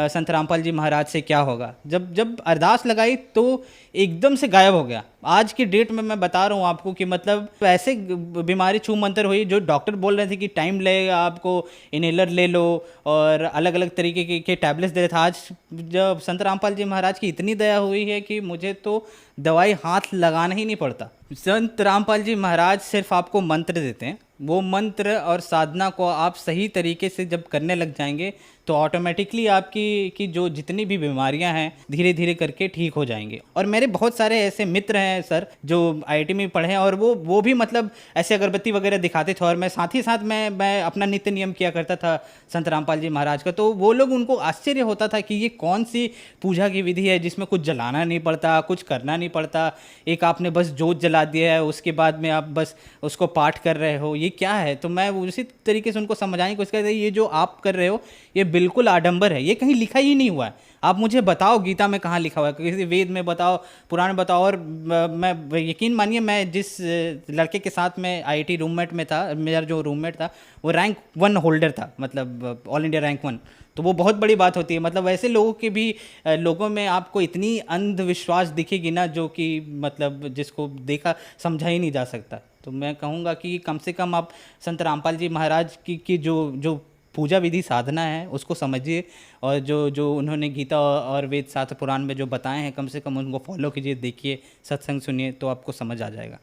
संत रामपाल जी महाराज से क्या होगा। जब अरदास लगाई तो एकदम से गायब हो गया। आज की डेट में मैं बता रहा हूँ आपको कि मतलब ऐसे बीमारी छू मंतर हुई, जो डॉक्टर बोल रहे थे कि टाइम लगेगा, आपको इनहेलर ले लो और अलग अलग तरीके के टैबलेट्स दे रहे थे। आज जब संत रामपाल जी महाराज की इतनी दया हुई है कि मुझे तो दवाई हाथ लगाना ही नहीं पड़ता। संत रामपाल जी महाराज सिर्फ आपको मंत्र देते हैं, वो मंत्र और साधना को आप सही तरीके से जब करने लग जाएंगे तो ऑटोमेटिकली आपकी जो जितनी भी बीमारियां हैं धीरे धीरे करके ठीक हो जाएंगे। और मेरे बहुत सारे ऐसे मित्र हैं सर जो आईआईटी में पढ़े हैं, और वो भी मतलब ऐसे अगरबत्ती वगैरह दिखाते थे, और मैं साथ ही साथ मैं अपना नित्य नियम किया करता था संत रामपाल जी महाराज का। तो वो लोग, उनको आश्चर्य होता था कि ये कौन सी पूजा की विधि है जिसमें कुछ जलाना नहीं पड़ता, कुछ करना नहीं पड़ता, एक आपने बस जोत जला दिया है, उसके बाद में आप बस उसको पाठ कर रहे हो, ये क्या है। तो मैं उसी तरीके से उनको समझाने की कोशिश करता, ये जो आप कर रहे हो ये बिल्कुल आडंबर है, ये कहीं लिखा ही नहीं हुआ है। आप मुझे बताओ गीता में कहाँ लिखा हुआ है, किसी वेद में बताओ, पुराण में बताओ। और मैं यकीन मानिए, मैं जिस लड़के के साथ में आईआईटी रूममेट में था, मेरा जो रूममेट था वो रैंक 1 होल्डर था, मतलब ऑल इंडिया रैंक 1। तो वो बहुत बड़ी बात होती है। मतलब ऐसे लोगों के भी लोगों में आपको इतनी अंधविश्वास दिखेगी ना, जो कि मतलब जिसको देखा समझा ही नहीं जा सकता। तो मैं कहूँगा कि कम से कम आप संत रामपाल जी महाराज की जो पूजा विधि साधना है उसको समझिए, और जो उन्होंने गीता और वेद शास्त्र पुराण में जो बताए हैं, कम से कम उनको फॉलो कीजिए, देखिए, सत्संग सुनिए, तो आपको समझ आ जाएगा।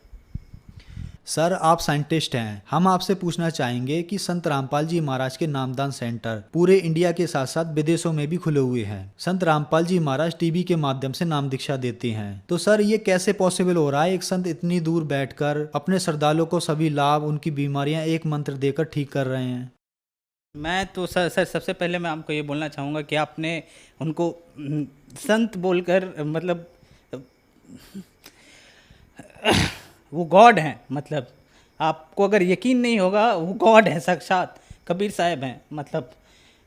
सर, आप साइंटिस्ट हैं, हम आपसे पूछना चाहेंगे कि संत रामपाल जी महाराज के नामदान सेंटर पूरे इंडिया के साथ साथ विदेशों में भी खुले हुए हैं। संत रामपाल जी महाराज टीवी के माध्यम से नाम दीक्षा देते हैं, तो सर ये कैसे पॉसिबल हो रहा है? एक संत इतनी दूर बैठकर अपने श्रद्धालुओं को सभी लाभ, उनकी बीमारियां एक मंत्र देकर ठीक कर रहे हैं। मैं तो सर सबसे पहले मैं आपको ये बोलना चाहूँगा कि आपने उनको संत बोलकर, मतलब वो गॉड हैं। मतलब आपको अगर यकीन नहीं होगा, वो गॉड है, साक्षात कबीर साहब हैं। मतलब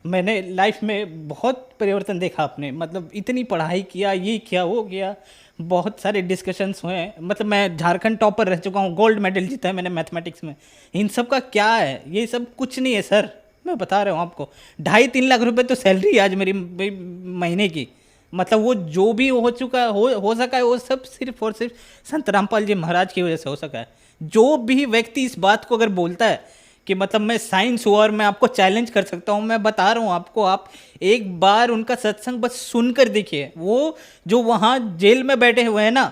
मैंने लाइफ में बहुत परिवर्तन देखा आपने, मतलब इतनी पढ़ाई किया, ये किया, वो किया, बहुत सारे डिस्कशंस हुए हैं। मतलब मैं झारखंड टॉपर रह चुका हूँ, गोल्ड मेडल जीता है मैंने मैथमेटिक्स में। इन सब का क्या है? ये सब कुछ नहीं है सर, मैं बता रहा हूँ आपको। 2.5-3 लाख रुपए तो सैलरी है आज मेरी महीने की। मतलब वो जो भी हो चुका हो सका है, वो सब सिर्फ और सिर्फ संत रामपाल जी महाराज की वजह से हो सका है। जो भी व्यक्ति इस बात को अगर बोलता है कि मतलब मैं साइंस हूँ और मैं आपको चैलेंज कर सकता हूँ, मैं बता रहा हूँ आपको, आप एक बार उनका सत्संग बस सुनकर देखिए। वो जो वहाँ जेल में बैठे हुए हैं ना,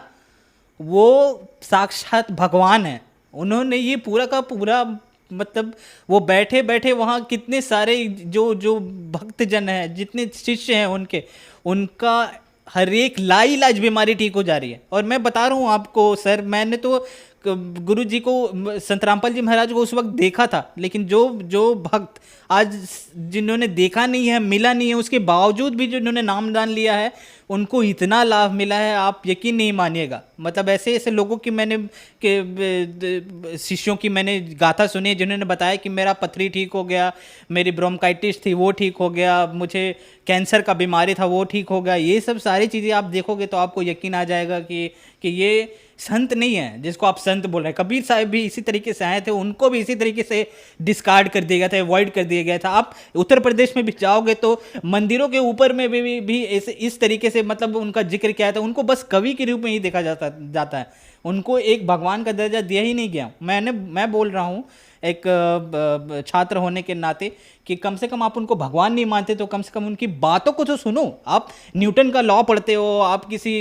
वो साक्षात भगवान है। उन्होंने ये पूरा का पूरा, मतलब वो बैठे बैठे वहाँ कितने सारे जो भक्तजन हैं, जितने शिष्य हैं उनका हर एक लाइलाज बीमारी ठीक हो जा रही है। और मैं बता रहा हूँ आपको सर, मैंने तो गुरु जी को, संत रामपाल जी महाराज को उस वक्त देखा था, लेकिन जो भक्त आज जिन्होंने देखा नहीं है, मिला नहीं है, उसके बावजूद भी जिन्होंने नामदान लिया है, उनको इतना लाभ मिला है, आप यकीन नहीं मानिएगा। मतलब ऐसे ऐसे लोगों की शिष्यों की मैंने गाथा सुनी है, जिन्होंने बताया कि मेरा पथरी ठीक हो गया, मेरी ब्रोंकाइटिस थी वो ठीक हो गया, मुझे कैंसर का बीमारी था वो ठीक हो गया। ये सब सारी चीज़ें आप देखोगे तो आपको यकीन आ जाएगा कि ये संत नहीं है जिसको आप संत बोल रहे हैं। कबीर साहब भी इसी तरीके से आए थे, उनको भी इसी तरीके से डिस्कार्ड कर दिया गया था, अवॉइड कर दिया गया था। आप उत्तर प्रदेश में भी जाओगे तो मंदिरों के ऊपर में भी इस तरीके से मतलब उनका जिक्र किया था। उनको बस कवि के रूप में ही देखा जाता है, उनको एक भगवान का दर्जा दिया ही नहीं गया। मैं बोल रहा हूँ एक छात्र होने के नाते कि कम से कम आप उनको भगवान नहीं मानते तो कम से कम उनकी बातों को तो सुनो। आप न्यूटन का लॉ पढ़ते हो, आप किसी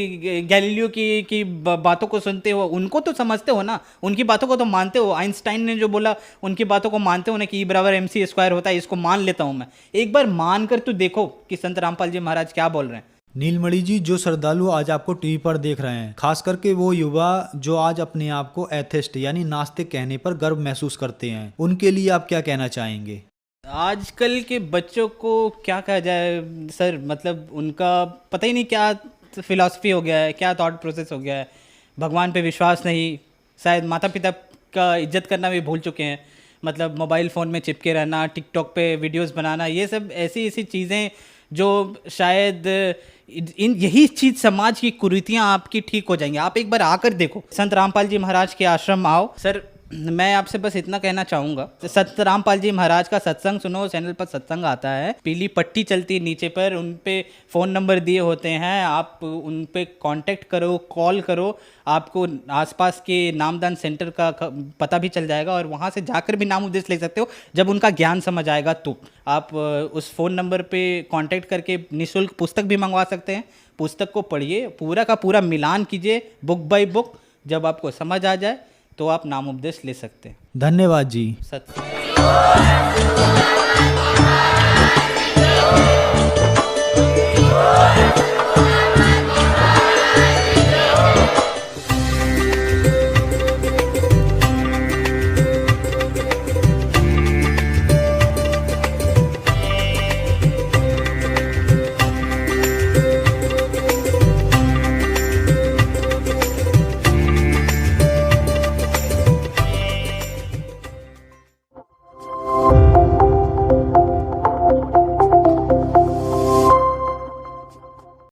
गैलीलियो की बातों को सुनते हो, उनको तो समझते हो ना, उनकी बातों को तो मानते हो। आइंस्टाइन ने जो बोला उनकी बातों को मानते हो ना कि E=mc² होता है, इसको मान लेता हूँ मैं। एक बार मान कर तो देखो कि संत रामपाल जी महाराज क्या बोल रहे हैं। नीलमणि जी, जो श्रद्धालु आज आपको टीवी पर देख रहे हैं, खास करके वो युवा जो आज अपने आप को एथिस्ट यानी नास्तिक कहने पर गर्व महसूस करते हैं, उनके लिए आप क्या कहना चाहेंगे? आजकल के बच्चों को क्या कहा जाए सर, मतलब उनका पता ही नहीं क्या फिलॉसफी हो गया है, क्या थॉट प्रोसेस हो गया है। भगवान पे विश्वास नहीं, शायद माता पिता का इज्जत करना भी भूल चुके हैं। मतलब मोबाइल फ़ोन में चिपके रहना, टिकटॉक पे वीडियोस बनाना, ये सब ऐसी चीज़ें जो शायद यही चीज़ समाज की कुरीतियाँ आपकी ठीक हो जाएंगी। आप एक बार आकर देखो, संत रामपाल जी महाराज के आश्रम आओ। सर मैं आपसे बस इतना कहना चाहूँगा, संत रामपाल जी महाराज का सत्संग सुनो, चैनल पर सत्संग आता है, पीली पट्टी चलती है नीचे पर, उन पे फ़ोन नंबर दिए होते हैं, आप उन पे कांटेक्ट करो, कॉल करो, आपको आसपास के नामदान सेंटर का पता भी चल जाएगा और वहाँ से जाकर भी नाम उपदेश ले सकते हो। जब उनका ज्ञान समझ आएगा तो आप उस फ़ोन नंबर पे कांटेक्ट करके निःशुल्क पुस्तक भी मंगवा सकते हैं। पुस्तक को पढ़िए, पूरा का पूरा मिलान कीजिए बुक बाय बुक, जब आपको समझ आ जाए तो आप नाम उपदेश ले सकते हैं। धन्यवाद जी। सत्य।